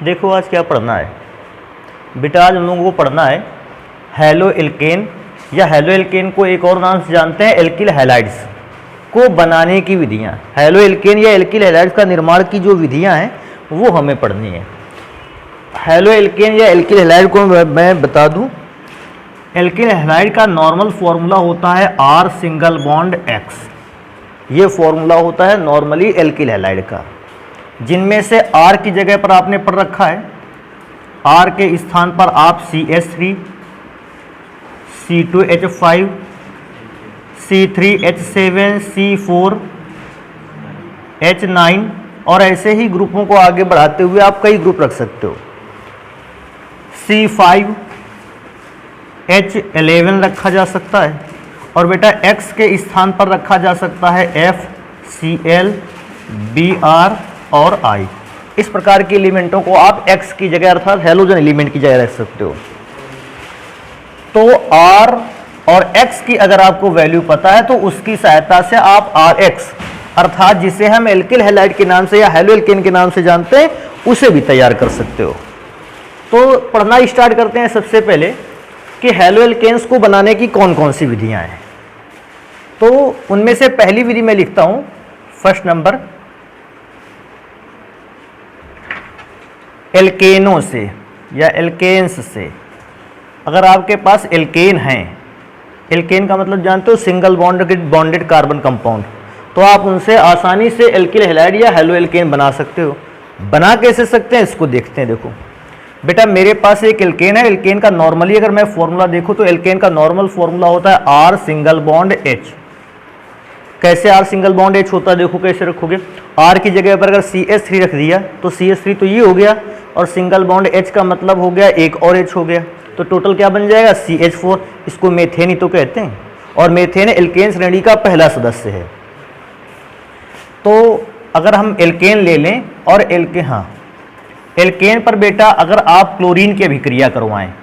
देखो आज क्या पढ़ना है बेटा, आज हम लोगों को पढ़ना है हैलो एल्केन या हैलो एल्केन को एक और नाम से जानते हैं एल्किल हैलाइड्स को बनाने की विधियां। हैलो एल्केन या एल्किल हैलाइड्स का निर्माण की जो विधियां हैं वो हमें पढ़नी है। हैलो एल्केन या एल्किल हैलाइड को मैं बता दूं, एल्किल हैलाइड का नॉर्मल फॉर्मूला होता है R सिंगल बॉन्ड X। ये फॉर्मूला होता है नॉर्मली एल्किल हैलाइड का, जिनमें से R की जगह पर आपने पढ़ रखा है, R के स्थान पर आप CH3, C2H5, C3H7, C4H9 और ऐसे ही ग्रुपों को आगे बढ़ाते हुए आप कई ग्रुप रख सकते हो। C5H11 रखा जा सकता है और बेटा X के स्थान पर रखा जा सकता है FCl, Br और I। इस प्रकार के एलिमेंटों को आप X की जगह अर्थात हैलोजन एलिमेंट की जगह रख सकते हो। तो R और X की अगर आपको वैल्यू पता है तो उसकी सहायता से आप Rx अर्थात जिसे हम एल्किल हैलाइड के नाम से या हैलो एल्केन के नाम से जानते हैं उसे भी तैयार कर सकते हो। तो पढ़ना स्टार्ट करते हैं सबसे पहले कि हैलो एल्केन्स को बनाने की कौन कौन सी विधियां हैं। तो उनमें से पहली विधि मैं लिखता हूं फर्स्ट नंबर, एल्केनों से या एल्केन्स से। अगर आपके पास एल्केन हैं, एल्केन का मतलब जानते हो सिंगल बॉन्डेड कार्बन कंपाउंड, तो आप उनसे आसानी से एल्किल हैलाइड या हैलो एल्केन बना सकते हो। बना कैसे सकते हैं इसको देखते हैं। देखो बेटा मेरे पास एक एल्केन है, एल्केन का नॉर्मली अगर मैं फॉर्मूला देखूं तो एल्केन का नॉर्मल फॉर्मूला होता है R सिंगल बॉन्ड H। कैसे R सिंगल बॉन्ड H होता है, देखो कैसे रखोगे। R की जगह पर अगर CH3 रख दिया तो CH3 तो ये हो गया और सिंगल बॉन्ड H का मतलब हो गया एक और H हो गया, तो टोटल क्या बन जाएगा CH4। इसको मेथेन ही तो कहते हैं और मेथेन एल्केन श्रेणी का पहला सदस्य है। तो अगर हम एल्केन ले लें और एल्केन पर बेटा अगर आप क्लोरीन की अभिक्रिया करवाएं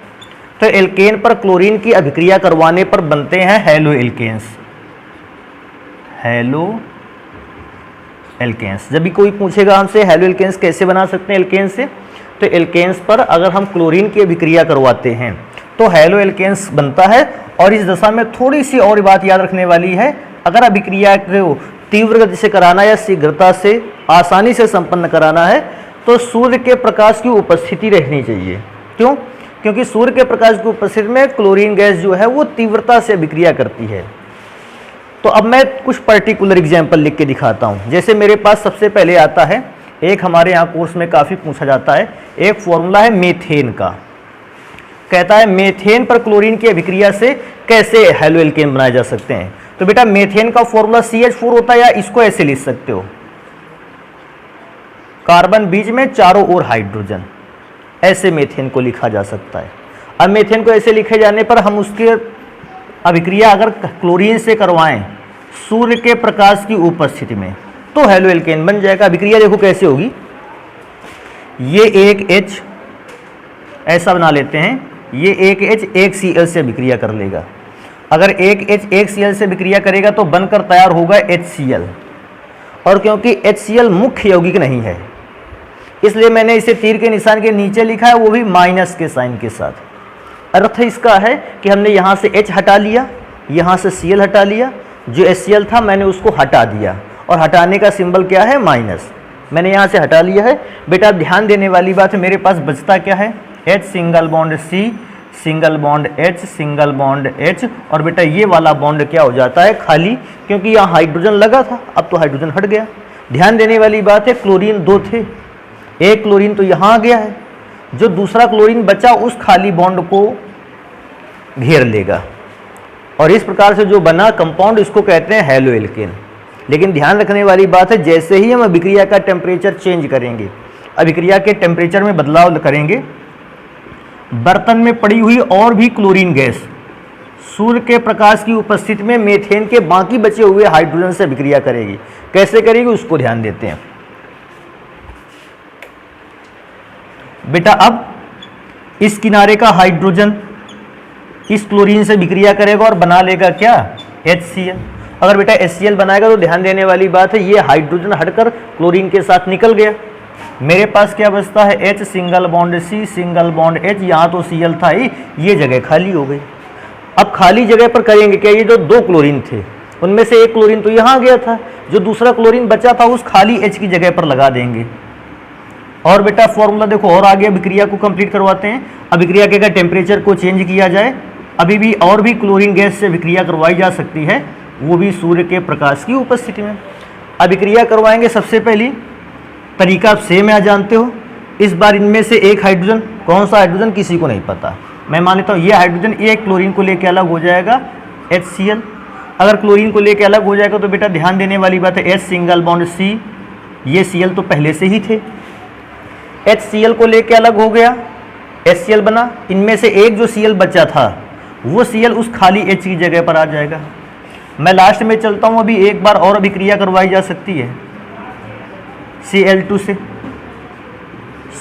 तो एल्केन पर क्लोरीन की अभिक्रिया करवाने पर बनते हैं हैलो एल्केन्स। हैलो एल्केन्स, जब भी कोई पूछेगा हमसे हैलो एल्केन्स कैसे बना सकते हैं एल्केन से, तो एल्केन्स पर अगर हम क्लोरीन की अभिक्रिया करवाते हैं तो हैलो एल्केन्स बनता है। और इस दशा में थोड़ी सी और बात याद रखने वाली है, अगर अभिक्रिया को तीव्र गति से कराना या शीघ्रता से आसानी से संपन्न कराना है तो सूर्य के प्रकाश की उपस्थिति रहनी चाहिए। क्यों? क्योंकि सूर्य के प्रकाश की उपस्थिति में क्लोरीन गैस जो है वो तीव्रता से अभिक्रिया करती है। तो अब मैं कुछ पर्टिकुलर एग्जाम्पल लिख के दिखाता हूँ। जैसे मेरे पास सबसे पहले आता है, एक हमारे यहाँ कोर्स में काफ़ी पूछा जाता है, एक फॉर्मूला है मेथेन का। कहता है मेथेन पर क्लोरीन की अभिक्रिया से कैसे हैलो एल्केन बनाए जा सकते हैं। तो बेटा मेथेन का फॉर्मूला CH4 होता है, या इसको ऐसे लिख सकते हो, कार्बन बीच में चारों ओर हाइड्रोजन, ऐसे मेथेन को लिखा जा सकता है। अब मेथेन को ऐसे लिखे जाने पर हम उसकी अभिक्रिया अगर क्लोरीन से करवाएं सूर्य के प्रकाश की उपस्थिति में तो हैलो एल्केन बन जाएगा। अभिक्रिया देखो कैसे होगी, ये एक H ऐसा बना लेते हैं, ये एक H एक Cl से अभिक्रिया कर लेगा। अगर एक H एक Cl से अभिक्रिया करेगा तो बनकर तैयार होगा HCl, और क्योंकि HCl मुख्य यौगिक नहीं है इसलिए मैंने इसे तीर के निशान के नीचे लिखा है, वो भी माइनस के साइन के साथ। अर्थ इसका है कि हमने यहाँ से H हटा लिया, यहाँ से Cl हटा लिया, जो HCl था मैंने उसको हटा दिया और हटाने का सिंबल क्या है माइनस, मैंने यहाँ से हटा लिया है। बेटा ध्यान देने वाली बात है, मेरे पास बचता क्या है H single bond C single bond H single bond H, और बेटा ये वाला बॉन्ड क्या हो जाता है खाली, क्योंकि यहाँ हाइड्रोजन लगा था, अब तो हाइड्रोजन हट गया। ध्यान देने वाली बात है क्लोरीन दो थे, एक क्लोरीन तो यहाँ आ गया है, जो दूसरा क्लोरीन बचा उस खाली बॉन्ड को घेर लेगा, और इस प्रकार से जो बना कंपाउंड इसको कहते हैं हैलो एल्केन। लेकिन ध्यान रखने वाली बात है, जैसे ही हम अभिक्रिया का टेम्परेचर चेंज करेंगे, अभिक्रिया के टेम्परेचर में बदलाव करेंगे, बर्तन में पड़ी हुई और भी क्लोरीन गैस सूर्य के प्रकाश की उपस्थिति में मेथेन के बाकी बचे हुए हाइड्रोजन से अभिक्रिया करेगी। कैसे करेगी उसको ध्यान देते हैं। बेटा अब इस किनारे का हाइड्रोजन इस क्लोरीन से अभिक्रिया करेगा और बना लेगा क्या HCl। अगर बेटा HCl बनाएगा तो ध्यान देने वाली बात है, ये हाइड्रोजन हटकर क्लोरीन के साथ निकल गया, मेरे पास क्या बचता है, H single bond C single bond H, यहाँ तो Cl था ही, ये जगह खाली हो गई। अब खाली जगह पर करेंगे क्या, ये जो दो क्लोरीन थे उनमें से एक क्लोरीन तो यहाँ गया था, जो दूसरा क्लोरीन बचा था उस खाली H की जगह पर लगा देंगे। और बेटा फॉर्मूला देखो और आगे अभिक्रिया को कंप्लीट करवाते हैं। अभिक्रिया के अगर टेम्परेचर को चेंज किया जाए, अभी भी और भी क्लोरीन गैस से अभिक्रिया करवाई जा सकती है, वो भी सूर्य के प्रकाश की उपस्थिति में। अभिक्रिया करवाएंगे, सबसे पहली तरीका आप सेम है, जानते हो। इस बार इनमें से एक हाइड्रोजन, कौन सा हाइड्रोजन किसी को नहीं पता, मैं मान लेता हूँ ये हाइड्रोजन एक क्लोरीन को लेकर अलग हो जाएगा HCl। अगर क्लोरीन को लेकर अलग हो जाएगा तो बेटा ध्यान देने वाली बात है, H सिंगल बॉन्ड C, ये Cl तो पहले से ही थे, HCl को लेकर अलग हो गया, HCl बना। इनमें से एक जो Cl बचा था वो Cl उस खाली H की जगह पर आ जाएगा। मैं लास्ट में चलता हूँ, अभी एक बार और अभिक्रिया करवाई जा सकती है Cl2 से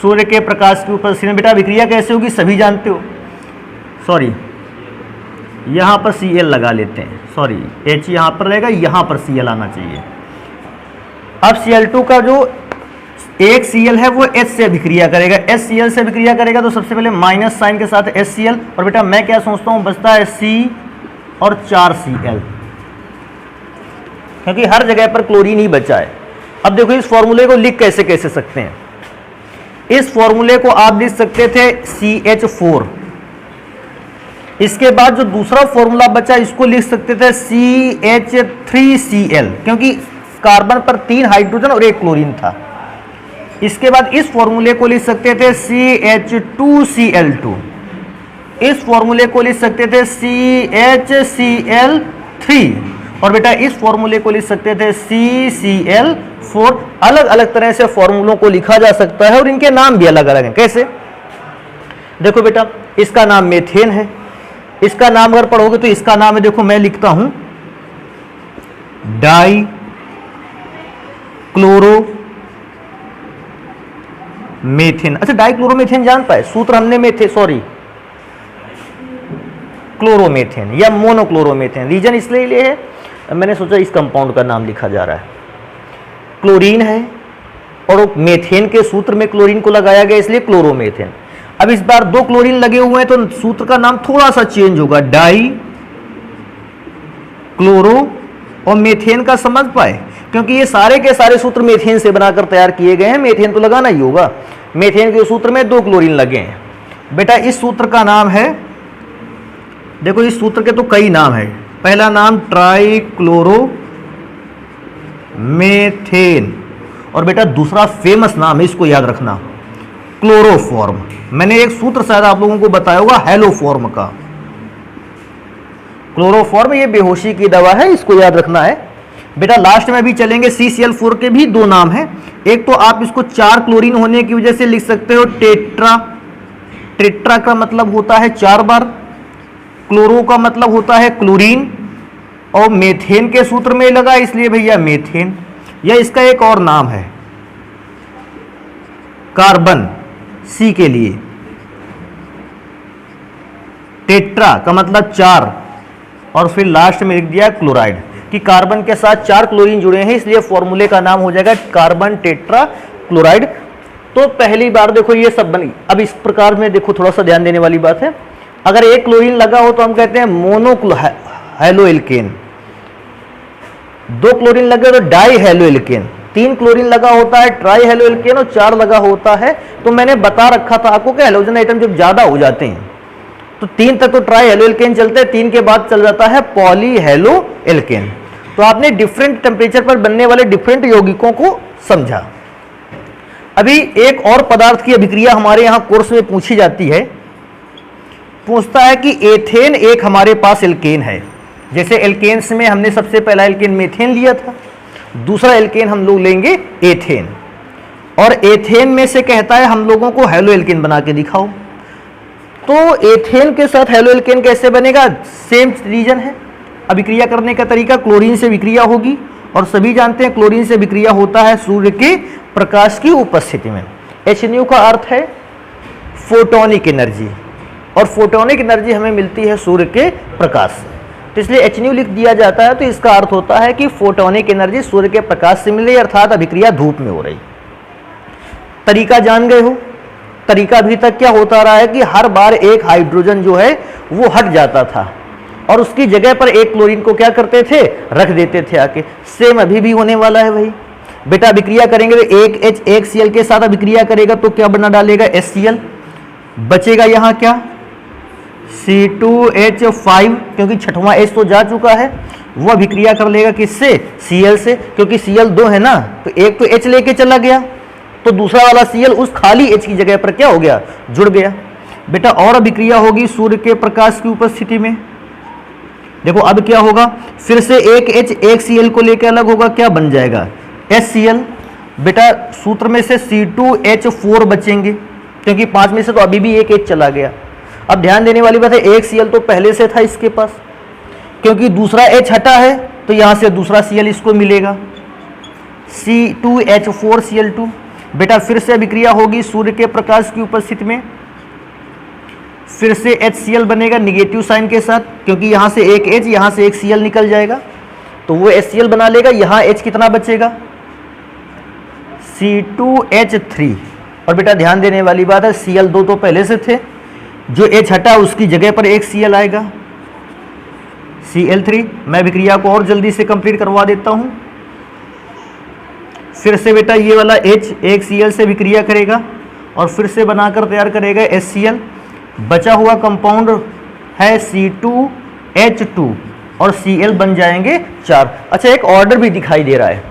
सूर्य के प्रकाश की उपस्थिति में। बेटा अभिक्रिया कैसे होगी सभी जानते हो, सॉरी यहाँ पर Cl लगा लेते हैं, सॉरी H यहाँ पर रहेगा, यहाँ पर Cl आना चाहिए। अब Cl2 का जो एक Cl है वो H से अभिक्रिया करेगा, HCl से अभिक्रिया करेगा तो सबसे पहले माइनस साइन के साथ HCl, और बेटा मैं क्या सोचता हूँ बचता है C और 4Cl, क्योंकि हर जगह पर क्लोरीन ही बचा है। अब देखो इस फॉर्मूले को लिख कैसे कैसे सकते हैं, इस फॉर्मूले को आप लिख सकते थे CH4, इसके बाद जो दूसरा फॉर्मूला बचा इसको लिख सकते थे CH3Cl, क्योंकि कार्बन पर 3 हाइड्रोजन और 1 क्लोरीन था। इसके बाद इस फॉर्मूले को लिख सकते थे CH2Cl2, इस फॉर्मूले को लिख सकते थे CHCl3, और बेटा इस फॉर्मूले को लिख सकते थे CCl4। अलग अलग तरह से फॉर्मूलों को लिखा जा सकता है और इनके नाम भी अलग अलग हैं। कैसे, देखो बेटा इसका नाम मेथेन है, इसका नाम अगर पढ़ोगे तो इसका नाम है, देखो मैं लिखता हूं डाई क्लोरो मेथेन। अच्छा डाई क्लोरोमेथेन जान पाए, सूत्र हमने क्लोरोमेथेन या मोनोक्लोरोमेथेन, रीजन इसलिए लिए है मैंने सोचा इस कंपाउंड का नाम लिखा जा रहा है। क्लोरीन है और मेथेन के सूत्र में क्लोरीन को लगाया गया इसलिए क्लोरोमेथेन। अब इस बार 2 क्लोरीन लगे हुए हैं तो सूत्र का नाम थोड़ा सा चेंज होगा, डाई क्लोरो, और मेथेन का समझ पाए क्योंकि ये सारे के सारे सूत्र मेथेन से बनाकर तैयार किए गए हैं, मेथेन तो लगाना ही होगा। मेथेन के सूत्र में 2 क्लोरीन लगे हैं। बेटा इस सूत्र का नाम है, देखो इस सूत्र के तो कई नाम है, पहला नाम ट्राइक्लोरो मेथेन, और बेटा दूसरा फेमस नाम है, इसको याद रखना, क्लोरोफॉर्म। मैंने एक सूत्र शायद आप लोगों को बताया होगा हेलोफॉर्म का, क्लोरोफॉर्म ये बेहोशी की दवा है, इसको याद रखना है। बेटा लास्ट में भी चलेंगे, CCl4 के भी 2 नाम हैं, एक तो आप इसको 4 क्लोरीन होने की वजह से लिख सकते हो टेट्रा, टेट्रा का मतलब होता है 4 बार, क्लोरो का मतलब होता है क्लोरीन, और मेथेन के सूत्र में लगा इसलिए भैया मेथेन। या इसका एक और नाम है कार्बन, C के लिए, टेट्रा का मतलब 4, और फिर लास्ट में लिख दिया क्लोराइड कि कार्बन के साथ 4 क्लोरीन जुड़े हैं, इसलिए फॉर्मूले का नाम हो जाएगा कार्बन टेट्रा क्लोराइड। तो पहली बार देखो ये सब बनी। अब इस प्रकार में देखो थोड़ा सा ध्यान देने वाली बात है, अगर एक क्लोरीन लगा हो तो हम कहते हैं मोनोहेलोएल्केन, 2 क्लोरीन लगे तो डाई हेलोएल्केन, 3 क्लोरीन लगा होता है ट्राई हेलोएल्केन, और 4 लगा होता है तो मैंने बता रखा था आपको कि हेलोजन आइटम जब ज्यादा हो जाते हैं तो 3 तक तो ट्राई हेलोएल्केन चलते हैं, 3 के बाद चल जाता है पॉली हेलोएल्केन। तो आपने डिफरेंट टेम्परेचर पर बनने वाले डिफरेंट यौगिकों को समझा। अभी एक और पदार्थ की अभिक्रिया हमारे यहाँ कोर्स में पूछी जाती है, पूछता है कि एथेन एक हमारे पास एल्केन है, जैसे एल्केन्स में हमने सबसे पहला एल्केन मेथेन लिया था, दूसरा एल्केन हम लोग लेंगे एथेन, और एथेन में से कहता है हम लोगों को हेलोएल्केन बना के दिखाओ। तो एथेन के साथ हेलोएल्केन कैसे बनेगा, सेम रीजन है, अभिक्रिया करने का तरीका क्लोरीन से विक्रिया होगी, और सभी जानते हैं क्लोरीन से विक्रिया होता है सूर्य के प्रकाश की उपस्थिति में। HNU का अर्थ है फोटोनिक एनर्जी, और फोटोनिक एनर्जी हमें मिलती है सूर्य के प्रकाश से, तो इसलिए HNU लिख दिया जाता है। तो इसका अर्थ होता है कि फोटोनिक एनर्जी सूर्य के प्रकाश से मिल रही है, अर्थात अभिक्रिया धूप में हो रही। तरीका जान गए हो? तरीका अभी तक क्या होता रहा है कि हर बार एक हाइड्रोजन जो है वो हट जाता था और उसकी जगह पर एक क्लोरीन को क्या करते थे, रख देते थे आके। सेम अभी भी होने वाला है भाई। बेटा अभिक्रिया करेंगे तो एक H एक Cl के साथ अभिक्रिया करेगा तो क्या बना डालेगा, HCl। बचेगा यहाँ क्या, C2H5, क्योंकि छठवां H तो जा चुका है, वो अभिक्रिया कर लेगा किससे, Cl से, क्योंकि Cl 2 है ना, तो एक तो H लेके चला गया तो दूसरा वाला Cl उस खाली H की जगह पर क्या हो गया, जुड़ गया। बेटा और अभिक्रिया होगी सूर्य के प्रकाश की उपस्थिति में। देखो अब क्या होगा, फिर से एक H एक Cl को लेकर अलग होगा, क्या बन जाएगा, HCl। बेटा सूत्र में से C2H4 बचेंगे क्योंकि 5 में से तो अभी भी एक H चला गया। अब ध्यान देने वाली बात है, एक Cl तो पहले से था इसके पास, क्योंकि दूसरा H हटा है तो यहां से दूसरा Cl इसको मिलेगा, C2H4Cl2। बेटा फिर से अभिक्रिया होगी सूर्य के प्रकाश की उपस्थिति में, फिर से HCl बनेगा निगेटिव साइन के साथ, क्योंकि यहां से एक H यहां से एक Cl निकल जाएगा तो वो HCl बना लेगा। यहां H कितना बचेगा, C2H3। और बेटा ध्यान देने वाली बात है, Cl2 तो पहले से थे, जो H हटा उसकी जगह पर एक Cl आएगा, Cl3। मैं अभिक्रिया को और जल्दी से कंप्लीट करवा देता हूं। फिर से बेटा ये वाला H एक Cl से अभिक्रिया करेगा और फिर से बनाकर तैयार करेगा HCl। बचा हुआ कंपाउंड है C2H2 और Cl बन जाएंगे 4। अच्छा एक ऑर्डर भी दिखाई दे रहा है,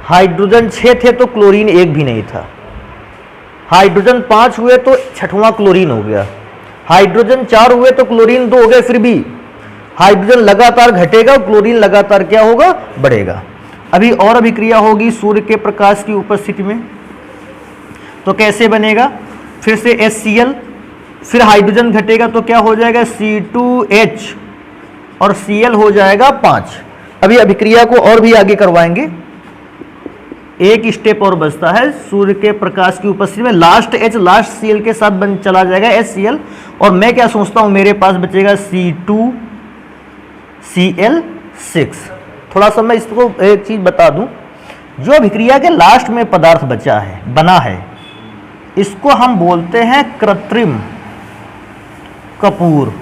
हाइड्रोजन 6 थे तो क्लोरीन 1 भी नहीं था, हाइड्रोजन 5 हुए तो छठवां क्लोरीन हो गया, हाइड्रोजन 4 हुए तो क्लोरीन 2 हो गए, फिर भी हाइड्रोजन लगातार घटेगा, क्लोरीन लगातार क्या होगा, बढ़ेगा। अभी और अभिक्रिया होगी सूर्य के प्रकाश की उपस्थिति में, तो कैसे बनेगा, फिर से HCl, फिर हाइड्रोजन घटेगा तो क्या हो जाएगा, C2H और Cl हो जाएगा 5। अभी अभिक्रिया को और भी आगे करवाएंगे, एक स्टेप और बचता है सूर्य के प्रकाश की उपस्थिति में। लास्ट H लास्ट Cl के साथ बन चला जाएगा HCl, और मैं क्या सोचता हूं मेरे पास बचेगा C2Cl6। थोड़ा सा मैं इसको एक चीज बता दूं, जो अभिक्रिया के लास्ट में पदार्थ बचा है, बना है, इसको हम बोलते हैं कृत्रिम कपूर।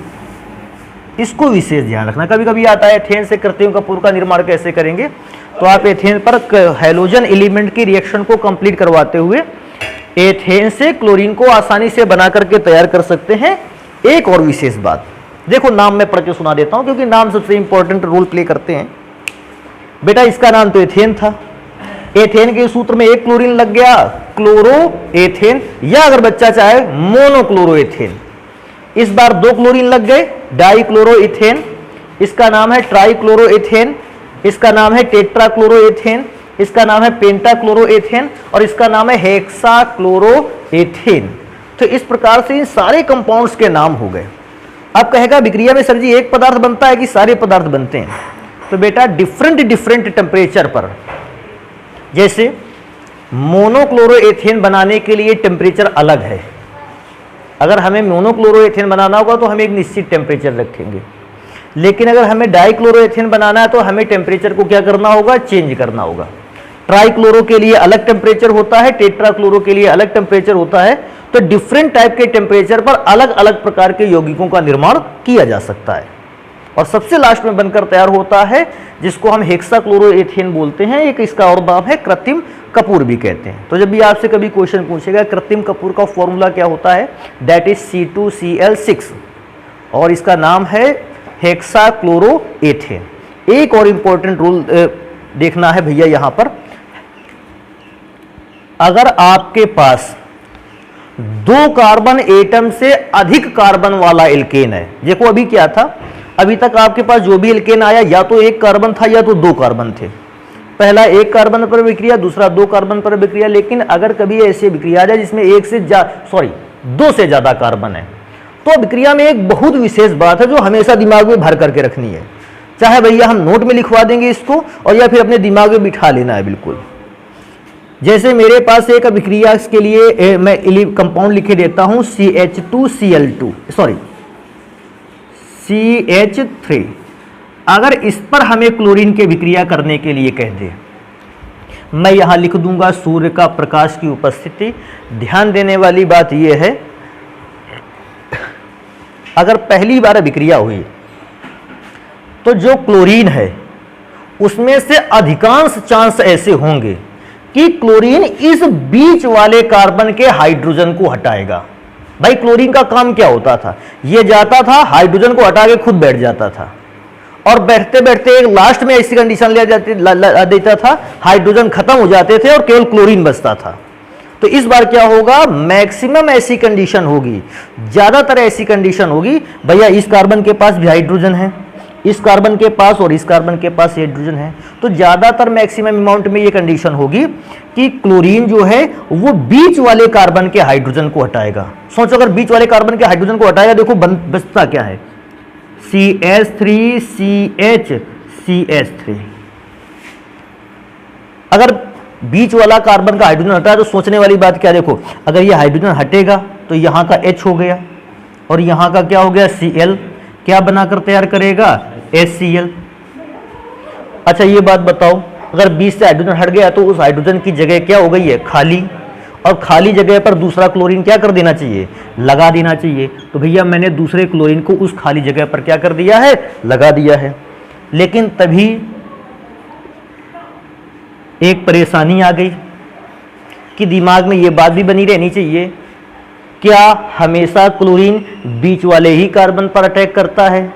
इसको विशेष ध्यान रखना, कभी कभी आता है एथेन से कृत्रिम कपूर का निर्माण कैसे करेंगे, तो आप एथेन पर हैलोजन एलिमेंट की रिएक्शन को कंप्लीट करवाते हुए एथेन से क्लोरीन को आसानी से बना करके तैयार कर सकते हैं। एक और विशेष बात, देखो नाम मैं पढ़ के सुना देता हूं क्योंकि नाम सबसे इंपॉर्टेंट रोल प्ले करते हैं। बेटा इसका नाम तो एथेन था, एथेन के सूत्र में एक क्लोरीन लग गया, क्लोरो एथेन, या अगर बच्चा चाहे मोनोक्लोरो एथेन। इस बार 2 क्लोरीन लग गए, डाइक्लोरो एथेन, इसका नाम है ट्राइक्लोरो एथेन, इसका नाम है टेट्राक्लोरो एथेन, इसका नाम है पेंटाक्लोरो एथेन, और इसका नाम है हेक्साक्लोरो एथेन। तो इस प्रकार से इन सारे कंपाउंड्स के नाम हो गए। अब कहेगा विक्रिया में सर जी एक पदार्थ बनता है कि सारे पदार्थ बनते हैं, तो बेटा डिफरेंट टेम्परेचर पर, जैसे मोनोक्लोरो एथेन बनाने के लिए टेम्परेचर अलग है। अगर हमें मोनोक्लोरो एथेन बनाना होगा तो हम एक निश्चित टेम्परेचर रखेंगे, लेकिन अगर हमें डाइक्लोरो एथेन बनाना है तो हमें टेम्परेचर को क्या करना होगा, चेंज करना होगा। ट्राइक्लोरो के लिए अलग टेम्परेचर होता है, टेट्राक्लोरो के लिए अलग टेम्परेचर होता है। तो डिफरेंट टाइप के टेम्परेचर पर अलग अलग प्रकार के यौगिकों का निर्माण किया जा सकता है, और सबसे लास्ट में बनकर तैयार होता है जिसको हम हेक्साक्लोरो एथेन बोलते हैं। एक इसका और नाम है कृत्रिम कपूर भी कहते हैं। तो जब भी आपसे कभी क्वेश्चन पूछेगा कृत्रिम कपूर का फॉर्मूला क्या होता है, दैट इज C2Cl6, और इसका नाम है हेक्साक्लोरो एथेन। एक और इंपॉर्टेंट रूल देखना है भैया यहां पर, अगर आपके पास 2 कार्बन एटम से अधिक कार्बन वाला एल्केन है, देखो अभी क्या था, अभी तक आपके पास जो भी एल्केन आया या तो 1 कार्बन था या तो 2 कार्बन थे। पहला 1 कार्बन पर विक्रिया, दूसरा 2 कार्बन पर विक्रिया। लेकिन अगर कभी ऐसी विक्रिया आ जाए जिसमें 2 से ज्यादा कार्बन है, तो विक्रिया में एक बहुत विशेष बात है जो हमेशा दिमाग में भर करके रखनी है। चाहे भैया हम नोट में लिखवा देंगे इसको, और या फिर अपने दिमाग में बिठा लेना है बिल्कुल। जैसे मेरे पास एक अभिक्रिया के लिए मैं कंपाउंड लिखे देता हूं CH3। अगर इस पर हमें क्लोरीन के विक्रिया करने के लिए कह दे, मैं यहाँ लिख दूंगा सूर्य का प्रकाश की उपस्थिति। ध्यान देने वाली बात यह है, अगर पहली बार अभिक्रिया हुई तो जो क्लोरीन है उसमें से अधिकांश चांस ऐसे होंगे कि क्लोरीन इस बीच वाले कार्बन के हाइड्रोजन को हटाएगा। भाई क्लोरीन का काम क्या होता था, ये जाता था हाइड्रोजन को हटा के खुद बैठ जाता था, और बैठते बैठते एक लास्ट में ऐसी कंडीशन ले देता था, हाइड्रोजन खत्म हो जाते थे और केवल क्लोरीन बचता था। तो इस बार क्या होगा, मैक्सिमम ऐसी कंडीशन होगी, ज्यादातर ऐसी कंडीशन होगी, भैया इस कार्बन के पास भी हाइड्रोजन है, इस कार्बन के पास और इस कार्बन के पास हाइड्रोजन है, तो ज्यादातर मैक्सिमम अमाउंट में ये कंडीशन होगी कि क्लोरीन जो है वो बीच वाले कार्बन के हाइड्रोजन को हटाएगा। सोचो अगर बीच वाले कार्बन के हाइड्रोजन को हटाएगा, देखो बचता क्या है, CH3CH3। अगर बीच वाला कार्बन का हाइड्रोजन हटाए तो सोचने वाली बात क्या, देखो अगर ये हाइड्रोजन हटेगा तो यहां का H हो गया और यहां का क्या हो गया, Cl, क्या बनाकर तैयार करेगा, HCl। अच्छा ये बात बताओ, अगर बीच से हाइड्रोजन हट गया तो उस हाइड्रोजन की जगह क्या हो गई है, खाली, और खाली जगह पर दूसरा क्लोरीन क्या कर देना चाहिए, लगा देना चाहिए। तो भैया मैंने दूसरे क्लोरीन को उस खाली जगह पर क्या कर दिया है, लगा दिया है। लेकिन तभी एक परेशानी आ गई कि दिमाग में ये बात भी बनी रहनी चाहिए, क्या हमेशा क्लोरीन बीच वाले ही कार्बन पर अटैक करता है,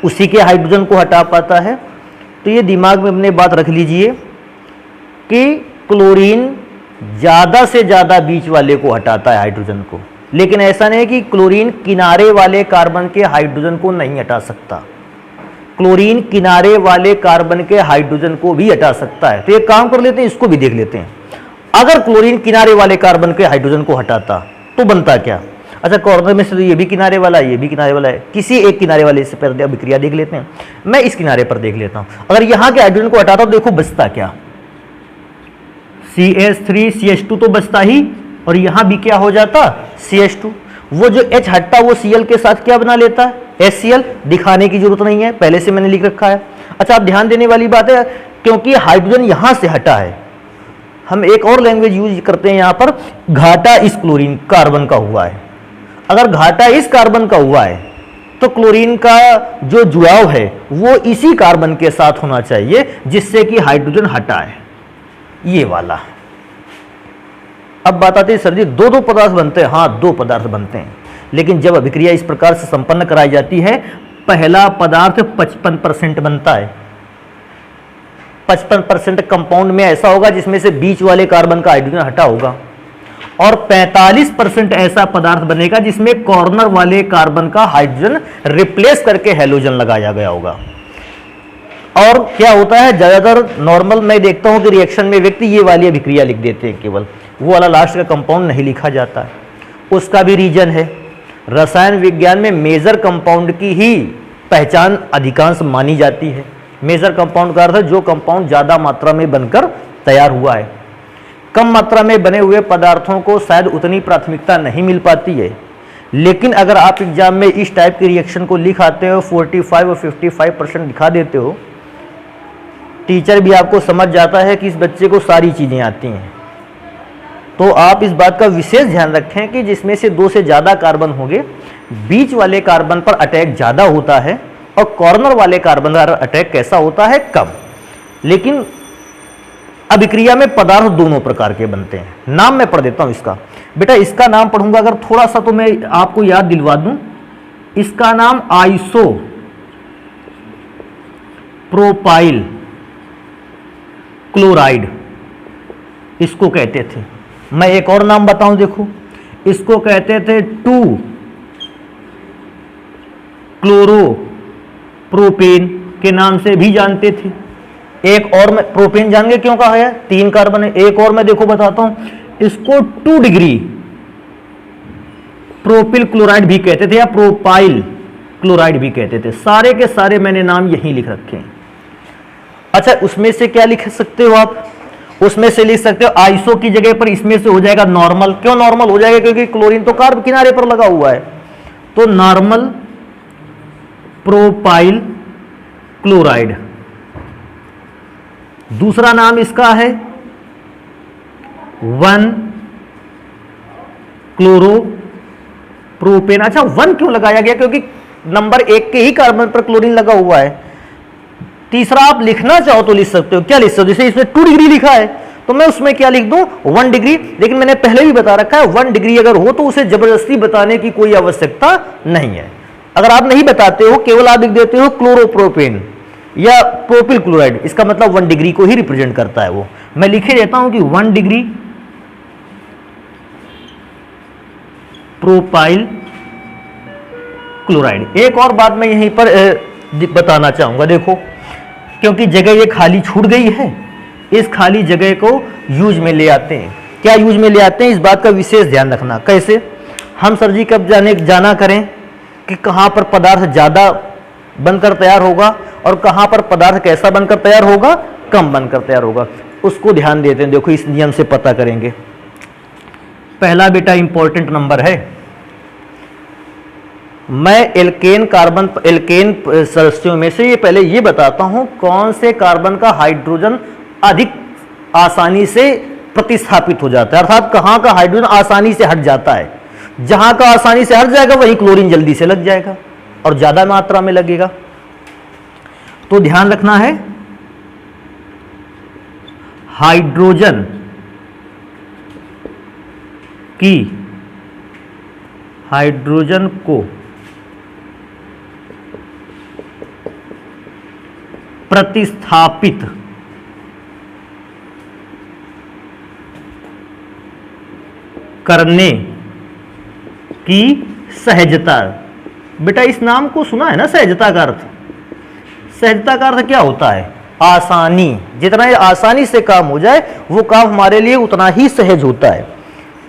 उसी के हाइड्रोजन को हटा पाता है? तो ये दिमाग में अपने बात रख लीजिए कि क्लोरीन ज़्यादा से ज़्यादा बीच वाले को हटाता है, हाइड्रोजन को, लेकिन ऐसा नहीं है कि क्लोरीन किनारे वाले कार्बन के हाइड्रोजन को नहीं हटा सकता। क्लोरीन किनारे वाले कार्बन के हाइड्रोजन को भी हटा सकता है। तो एक काम कर लेते हैं, इसको भी देख लेते हैं। अगर क्लोरीन किनारे वाले कार्बन के हाइड्रोजन को हटाता तो बनता क्या? अच्छा कॉर्नर में से तो ये भी किनारे वाला है, ये भी किनारे वाला है, किसी एक किनारे वाले से पर अभिक्रिया देख लेते हैं। मैं इस किनारे पर देख लेता हूं, अगर यहां के हाइड्रोजन को हटाता तो देखो बचता क्या, CH3CH2 तो बचता ही, और यहां भी क्या हो जाता, CH2। वो जो H हटता वो Cl के साथ क्या बना लेता है, HCl। दिखाने की जरूरत नहीं है, पहले से मैंने लिख रखा है। अच्छा आप ध्यान देने वाली बात है, क्योंकि हाइड्रोजन यहां से हटा है, हम एक और लैंग्वेज यूज करते हैं यहां पर, घाटा इस क्लोरीन कार्बन का हुआ है। अगर घाटा इस कार्बन का हुआ है तो क्लोरीन का जो जुड़ाव है वो इसी कार्बन के साथ होना चाहिए जिससे कि हाइड्रोजन हटा है, ये वाला। अब बात आती है सर जी दो पदार्थ बनते हैं, हाँ 2 पदार्थ बनते हैं, लेकिन जब अभिक्रिया इस प्रकार से संपन्न कराई जाती है, पहला पदार्थ 55% बनता है। 55% कंपाउंड में ऐसा होगा जिसमें से बीच वाले कार्बन का हाइड्रोजन हटा होगा, और 45% ऐसा पदार्थ बनेगा जिसमें कॉर्नर वाले कार्बन का हाइड्रोजन रिप्लेस करके हैलोजन लगाया गया होगा। और क्या होता है, ज्यादातर नॉर्मल मैं देखता हूं कि रिएक्शन में व्यक्ति ये वाली अभिक्रिया लिख देते हैं, केवल वो वाला लास्ट का कंपाउंड नहीं लिखा जाता है। उसका भी रीजन है, रसायन विज्ञान में मेजर कंपाउंड की ही पहचान अधिकांश मानी जाती है। मेजर कंपाउंड का अर्थ है जो कंपाउंड ज्यादा मात्रा में बनकर तैयार हुआ है। कम मात्रा में बने हुए पदार्थों को शायद उतनी प्राथमिकता नहीं मिल पाती है, लेकिन अगर आप एग्जाम में इस टाइप की रिएक्शन को लिख आते हो, 45 और 55% दिखा देते हो, टीचर भी आपको समझ जाता है कि इस बच्चे को सारी चीजें आती हैं। तो आप इस बात का विशेष ध्यान रखें कि जिसमें से 2 से ज्यादा कार्बन होंगे, बीच वाले कार्बन पर अटैक ज्यादा होता है और कॉर्नर वाले कार्बन पर अटैक कैसा होता है, कम। लेकिन अभिक्रिया में पदार्थ दोनों प्रकार के बनते हैं। नाम मैं पढ़ देता हूं इसका, बेटा इसका नाम पढ़ूंगा अगर थोड़ा सा तो मैं आपको याद दिलवा दूं, इसका नाम आइसो प्रोपाइल क्लोराइड इसको कहते थे। मैं एक और नाम बताऊं, देखो इसको कहते थे 2 क्लोरो प्रोपेन के नाम से भी जानते थे। एक और मैं प्रोपेन जान गए क्यों कहा है, 3 कार्बन है। एक और मैं देखो बताता हूं, इसको 2 डिग्री प्रोपिल क्लोराइड भी कहते थे या प्रोपाइल क्लोराइड भी कहते थे। सारे के सारे मैंने नाम यहीं लिख रखे हैं। अच्छा उसमें से क्या लिख सकते हो आप, उसमें से लिख सकते हो आइसो की जगह पर इसमें से हो जाएगा नॉर्मल। क्यों नॉर्मल हो जाएगा, क्योंकि क्लोरीन तो कार्ब किनारे पर लगा हुआ है, तो नॉर्मल प्रोपाइल क्लोराइड। दूसरा नाम इसका है 1 क्लोरोप्रोपेन। अच्छा 1 क्यों लगाया गया? क्योंकि नंबर 1 के ही कार्बन पर क्लोरीन लगा हुआ है। तीसरा आप लिखना चाहो तो लिख सकते हो, क्या लिख सकते हो? जैसे इसमें 2 डिग्री लिखा है तो मैं उसमें क्या लिख दूं? 1 डिग्री। लेकिन मैंने पहले भी बता रखा है 1 डिग्री अगर हो तो उसे जबरदस्ती बताने की कोई आवश्यकता नहीं है। अगर आप नहीं बताते हो, केवल आप लिख देते हो क्लोरोप्रोपेन या प्रोपिल क्लोराइड, इसका मतलब 1 डिग्री को ही रिप्रेजेंट करता है वो। मैं लिखे देता हूं कि 1 डिग्री प्रोपाइल क्लोराइड। एक और बात मैं यहीं पर बताना चाहूंगा, देखो क्योंकि जगह ये खाली छूट गई है, इस खाली जगह को यूज में ले आते हैं। क्या यूज में ले आते हैं? इस बात का विशेष ध्यान रखना। कैसे? हम सर जी कब जाना करें कि कहां पर पदार्थ ज्यादा बनकर तैयार होगा और कहां पर पदार्थ कैसा बनकर तैयार होगा, कम बनकर तैयार होगा, उसको ध्यान देते हैं। देखो इस नियम से पता करेंगे। पहला बेटा इंपॉर्टेंट नंबर है, मैं एल्केन सदस्यों में से ये पहले ये बताता हूं कौन से कार्बन का हाइड्रोजन अधिक आसानी से प्रतिस्थापित हो जाता है, अर्थात कहां का हाइड्रोजन आसानी से हट जाता है। जहां का आसानी से हट जाएगा वहीं क्लोरीन जल्दी से लग जाएगा और ज्यादा मात्रा में लगेगा। तो ध्यान रखना है, हाइड्रोजन को प्रतिस्थापित करने की सहजता। बेटा इस नाम को सुना है ना, सहजता का अर्थ? सहजता का अर्थ क्या होता है? आसानी। जितना आसानी से काम हो जाए वो काम हमारे लिए उतना ही सहज होता है।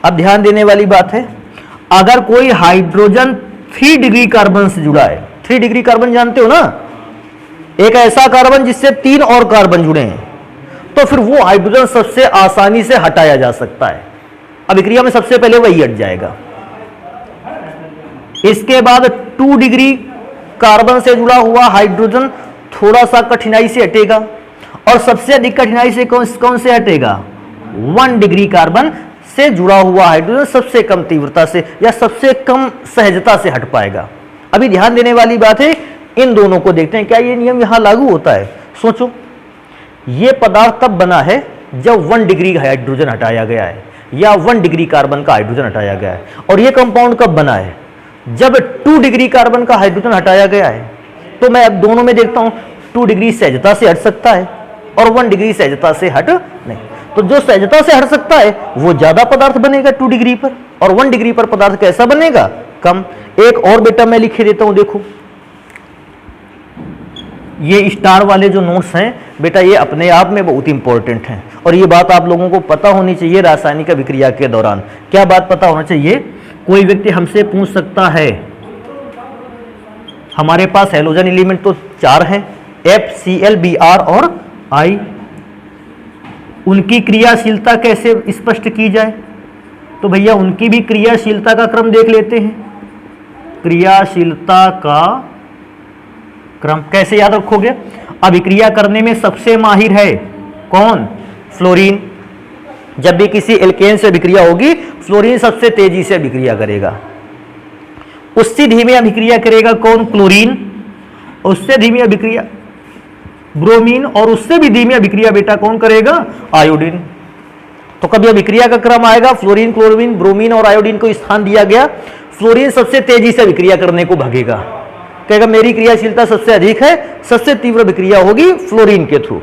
अब ध्यान देने वाली बात है, अगर कोई हाइड्रोजन 3 डिग्री कार्बन से जुड़ा है, 3 डिग्री कार्बन जानते हो ना, एक ऐसा कार्बन जिससे 3 और कार्बन जुड़े हैं, तो फिर वो हाइड्रोजन सबसे आसानी से हटाया जा सकता है। अभिक्रिया में सबसे पहले वही हट जाएगा। इसके बाद 2 डिग्री कार्बन से जुड़ा हुआ हाइड्रोजन थोड़ा सा कठिनाई से हटेगा, और सबसे अधिक कठिनाई से कौन से हटेगा? 1 डिग्री कार्बन से जुड़ा हुआ हाइड्रोजन सबसे कम तीव्रता से या सबसे कम सहजता से हट पाएगा। अभी ध्यान देने वाली बात है, इन दोनों को देखते हैं क्या ये नियम यहां लागू होता है। सोचो, ये पदार्थ तब बना है जब 1 डिग्री हाइड्रोजन हटाया गया है या 1 डिग्री कार्बन का हाइड्रोजन हटाया गया है, और ये कंपाउंड कब बना है? जब 2 डिग्री कार्बन का हाइड्रोजन हटाया गया है। तो मैं अब दोनों में देखता हूं, 2 डिग्री सहजता से हट सकता है और 1 डिग्री सहजता से हट नहीं। तो जो सहजता से हट सकता है वो ज्यादा पदार्थ बनेगा 2 डिग्री पर, और 1 डिग्री पर पदार्थ कैसा बनेगा? कम। एक और बेटा मैं लिखे देता हूं, देखो ये स्टार वाले जो नोट्स हैं बेटा, ये अपने आप में बहुत इंपॉर्टेंट हैं, और ये बात आप लोगों को पता होनी चाहिए रासायनिक अभिक्रिया के दौरान। क्या बात पता होना चाहिए? कोई व्यक्ति हमसे पूछ सकता है, हमारे पास हैलोजन एलिमेंट तो 4 हैं, FCl, Br और I, उनकी क्रियाशीलता कैसे स्पष्ट की जाए? तो भैया उनकी भी क्रियाशीलता का क्रम देख लेते हैं। क्रियाशीलता का क्रम कैसे याद रखोगे? अभिक्रिया करने में सबसे माहिर है कौन? फ्लोरीन। जब भी किसी एल्केन से अभिक्रिया होगी, फ्लोरीन सबसे तेजी से अभिक्रिया करेगा। उससे धीमे अभिक्रिया करेगा कौन? क्लोरीन। उससे धीमी अभिक्रिया ब्रोमीन, और उससे भी धीमी अभिक्रिया बेटा कौन करेगा? आयोडीन। तो कभी अभिक्रिया का क्रम आएगा, फ्लोरीन, क्लोरीन, ब्रोमीन और आयोडीन को स्थान दिया गया। फ्लोरीन सबसे तेजी से अभिक्रिया करने को भागेगा, कहेगा मेरी क्रियाशीलता सबसे अधिक है, सबसे तीव्र अभिक्रिया होगी फ्लोरीन के थ्रू।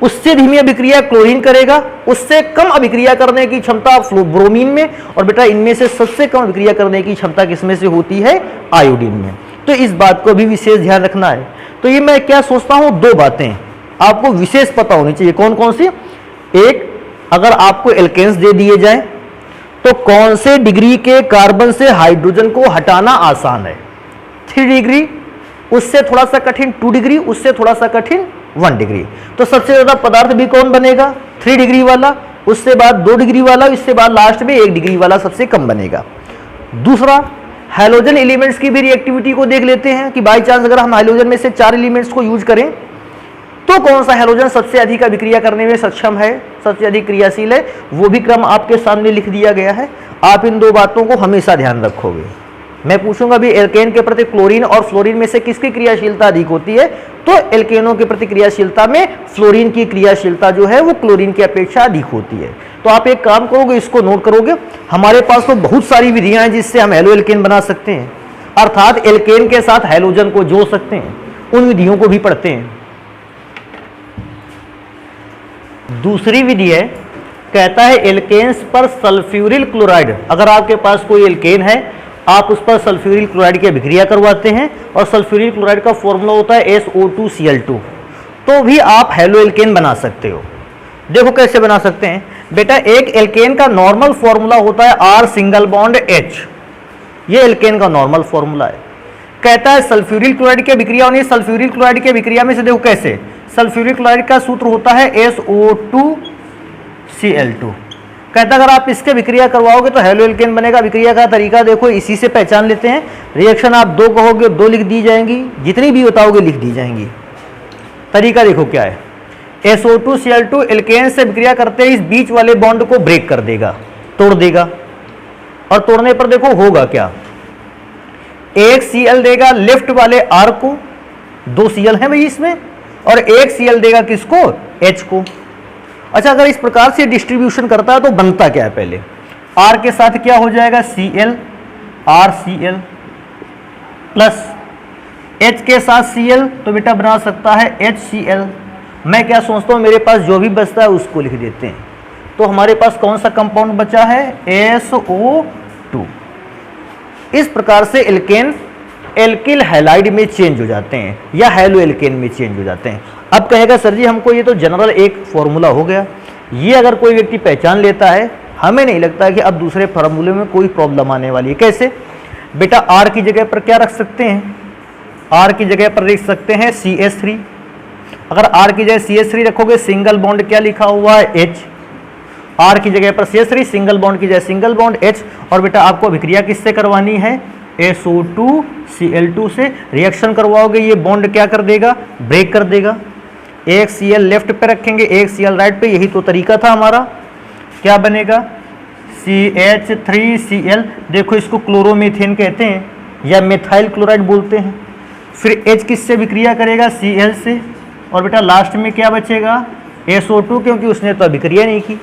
उससे धीमी अभिक्रिया क्लोरीन करेगा, उससे कम अभिक्रिया करने की क्षमता ब्रोमीन में, और बेटा इनमें से सबसे कम अभिक्रिया करने की क्षमता किसमें से होती है? आयोडीन में। तो इस बात को भी विशेष ध्यान रखना है। तो ये मैं क्या सोचता हूं, 2 बातें आपको विशेष पता होनी चाहिए। कौन कौन सी? एक, अगर आपको एल्केन्स दे दिए जाए तो कौन से डिग्री के कार्बन से हाइड्रोजन को हटाना आसान है? 3 डिग्री, उससे थोड़ा सा कठिन 2 डिग्री, उससे थोड़ा सा कठिन 1 डिग्री। तो सबसे ज्यादा पदार्थ भी कौन बनेगा? 3 डिग्री वाला, उससे बाद 2 डिग्री वाला, इससे बाद लास्ट में 1 डिग्री वाला सबसे कम बनेगा। दूसरा, हैलोजन एलिमेंट्स की भी रिएक्टिविटी को देख लेते हैं कि बाई चांस अगर हम हैलोजन में से 4 एलिमेंट्स को यूज करें तो कौन सा हैलोजन सबसे अधिक अभिक्रिया करने में सक्षम है, सबसे अधिक क्रियाशील है, वो भी क्रम आपके सामने लिख दिया गया है। आप इन दो बातों को हमेशा ध्यान रखोगे। मैं पूछूंगा भी एल्केन के प्रति क्लोरीन और फ्लोरीन में से किसकी क्रियाशीलता अधिक होती है, तो एल्केनों के प्रति क्रियाशीलता में फ्लोरीन की क्रियाशीलता जो है वो क्लोरीन की अपेक्षा अधिक होती है। तो आप एक काम करोगे, इसको नोट करोगे। हमारे पास तो बहुत सारी विधियां हैं जिससे हम हैलो एल्केन बना सकते हैं, अर्थात एल्केन के साथ हैलोजन को जोड़ सकते हैं, उन विधियों को भी पढ़ते हैं। दूसरी विधि है, कहता है एल्केन्स पर सल्फ्यूरिल क्लोराइड। अगर आपके पास कोई एल्केन है, आप उस पर सल्फ्यूरिल क्लोराइड की अभिक्रिया करवाते हैं और सल्फ्यूरिल क्लोराइड का फॉर्मूला होता है SO2Cl2, तो भी आप हैलो एल्केन बना सकते हो। देखो कैसे बना सकते हैं बेटा। एक एल्केन का नॉर्मल फॉर्मूला होता है R सिंगल बॉन्ड H, ये एल्केन का नॉर्मल फॉर्मूला है। कहता है सल्फ्यूरिल क्लोराइड की अभिक्रिया होनी, सल्फ्यूरिल क्लोराइड की अभिक्रिया में से देखो कैसे, सल्फ्यूरिक क्लोराइड का सूत्र होता है SO2Cl2। कहता है अगर आप इसके विक्रिया करवाओगे तो हैलो एल्केन बनेगा। विक्रिया का तरीका देखो, इसी से पहचान लेते हैं। रिएक्शन आप 2 कहोगे 2 लिख दी जाएंगी, जितनी भी बताओगे लिख दी जाएंगी। तरीका देखो क्या है, SO2Cl2 एल्केन से विक्रिया करते ही इस बीच वाले बॉन्ड को ब्रेक कर देगा, तोड़ देगा। और तोड़ने पर देखो होगा क्या, एक Cl देगा लेफ्ट वाले R को, 2 Cl है भाई इसमें, और एक Cl देगा किसको, H को। अच्छा, अगर इस प्रकार से डिस्ट्रीब्यूशन करता है तो बनता क्या है, पहले R के साथ क्या हो जाएगा, Cl RCl प्लस H के साथ Cl, तो बेटा बना सकता है HCl। मैं क्या सोचता हूँ, मेरे पास जो भी बचता है उसको लिख देते हैं। तो हमारे पास कौन सा कंपाउंड बचा है, SO2। इस प्रकार से एल्केन एल्किल हैलाइड में चेंज हो जाते हैं या हैलो एल्केन में चेंज हो जाते हैं। अब कहेगा सर जी हमको ये तो जनरल एक फॉर्मूला हो गया, ये अगर कोई व्यक्ति पहचान लेता है, हमें नहीं लगता कि अब दूसरे फार्मूले में कोई प्रॉब्लम आने वाली है। कैसे बेटा, R की जगह पर क्या रख सकते हैं, R की जगह पर लिख सकते हैं CH3। अगर R की जगह CH3 रखोगे, सिंगल बॉन्ड क्या लिखा हुआ है, H। R की जगह पर CH3, सिंगल बॉन्ड की जगह सिंगल बॉन्ड H। और बेटा आपको अभिक्रिया किससे करवानी है, SO2Cl2 से। रिएक्शन करवाओगे, ये बॉन्ड क्या कर देगा, ब्रेक कर देगा। एक Cl लेफ्ट पे रखेंगे, एक Cl राइट पे, यही तो तरीका था हमारा। क्या बनेगा, CH3Cl। देखो इसको क्लोरोमीथेन कहते हैं या मेथाइल क्लोराइड बोलते हैं। फिर H किससे विक्रिया करेगा, Cl से। और बेटा लास्ट में क्या बचेगा, SO2, क्योंकि उसने तो अभिक्रिया नहीं की।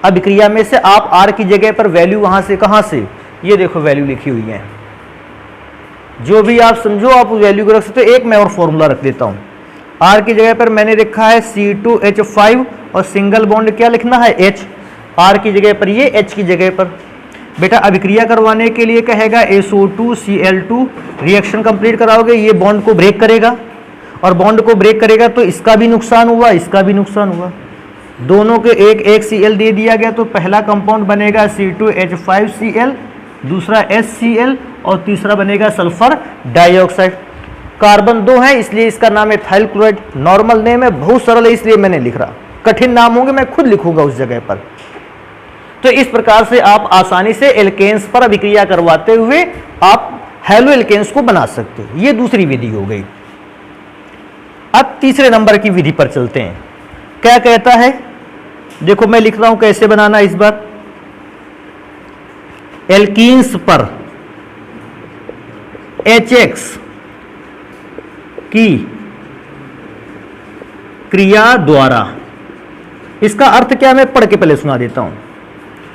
अभिक्रिया में से आप R की जगह पर वैल्यू वहां से, कहां से, ये देखो वैल्यू लिखी हुई है, जो भी आप समझो आप उस वैल्यू को रख सकते हो। एक मैं और फॉर्मूला रख देता हूं। R की जगह पर मैंने लिखा है C2H5 और सिंगल बॉन्ड क्या लिखना है, H। R की जगह पर ये, H की जगह पर। बेटा अभिक्रिया करवाने के लिए कहेगा SO2Cl2, रिएक्शन कंप्लीट कराओगे, ये बॉन्ड को ब्रेक करेगा। और बॉन्ड को ब्रेक करेगा तो इसका भी नुकसान हुआ, इसका भी नुकसान हुआ। दोनों के एक एक Cl दे दिया गया, तो पहला कंपाउंड बनेगा C2H5Cl, दूसरा HCl और तीसरा बनेगा सल्फर डाइऑक्साइड। कार्बन 2 है इसलिए इसका नाम है एथाइल क्लोराइड। नॉर्मल नेम है, बहुत सरल है इसलिए मैंने लिख रहा, कठिन नाम होंगे मैं खुद लिखूंगा उस जगह पर। तो इस प्रकार से आप आसानी से एल्केन्स पर अभिक्रिया करवाते हुए आप हैलो एल्केन्स को बना सकते हो। ये दूसरी विधि हो गई। अब तीसरे नंबर की विधि पर चलते हैं। क्या कहता है, देखो मैं लिख रहा हूं कैसे बनाना इस बार। एल्कीन्स पर HX की क्रिया द्वारा, इसका अर्थ क्या मैं पढ़ के पहले सुना देता हूं।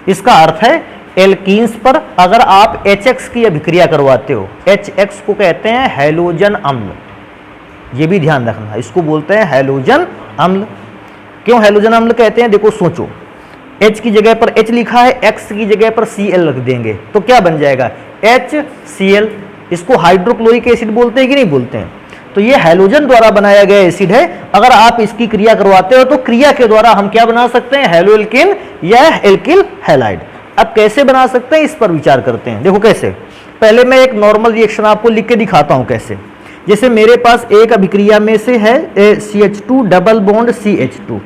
इसका अर्थ है एल्कीन्स पर अगर आप HX की अभिक्रिया करवाते हो, HX को कहते हैं हैलोजन अम्ल, ये भी ध्यान रखना, इसको बोलते हैं हैलोजन अम्ल। क्यों हैलोजन अम्ल कहते हैं, देखो सोचो, H की जगह पर H लिखा है, X की जगह पर Cl रख देंगे तो क्या बन जाएगा, HCl। इसको हाइड्रोक्लोरिक एसिड बोलते हैं कि नहीं बोलते हैं। तो ये हैलोजन द्वारा बनाया गया एसिड है। अगर आप इसकी क्रिया करवाते हो तो क्रिया के द्वारा हम क्या बना सकते हैं, हैलो एल्केन या एल्किल हैलाइड। अब कैसे बना सकते हैं इस पर विचार करते हैं। देखो कैसे, पहले मैं एक नॉर्मल रिएक्शन आपको लिख के दिखाता हूं कैसे। जैसे मेरे पास एक अभिक्रिया में से है CH2 डबल बॉन्ड CH2,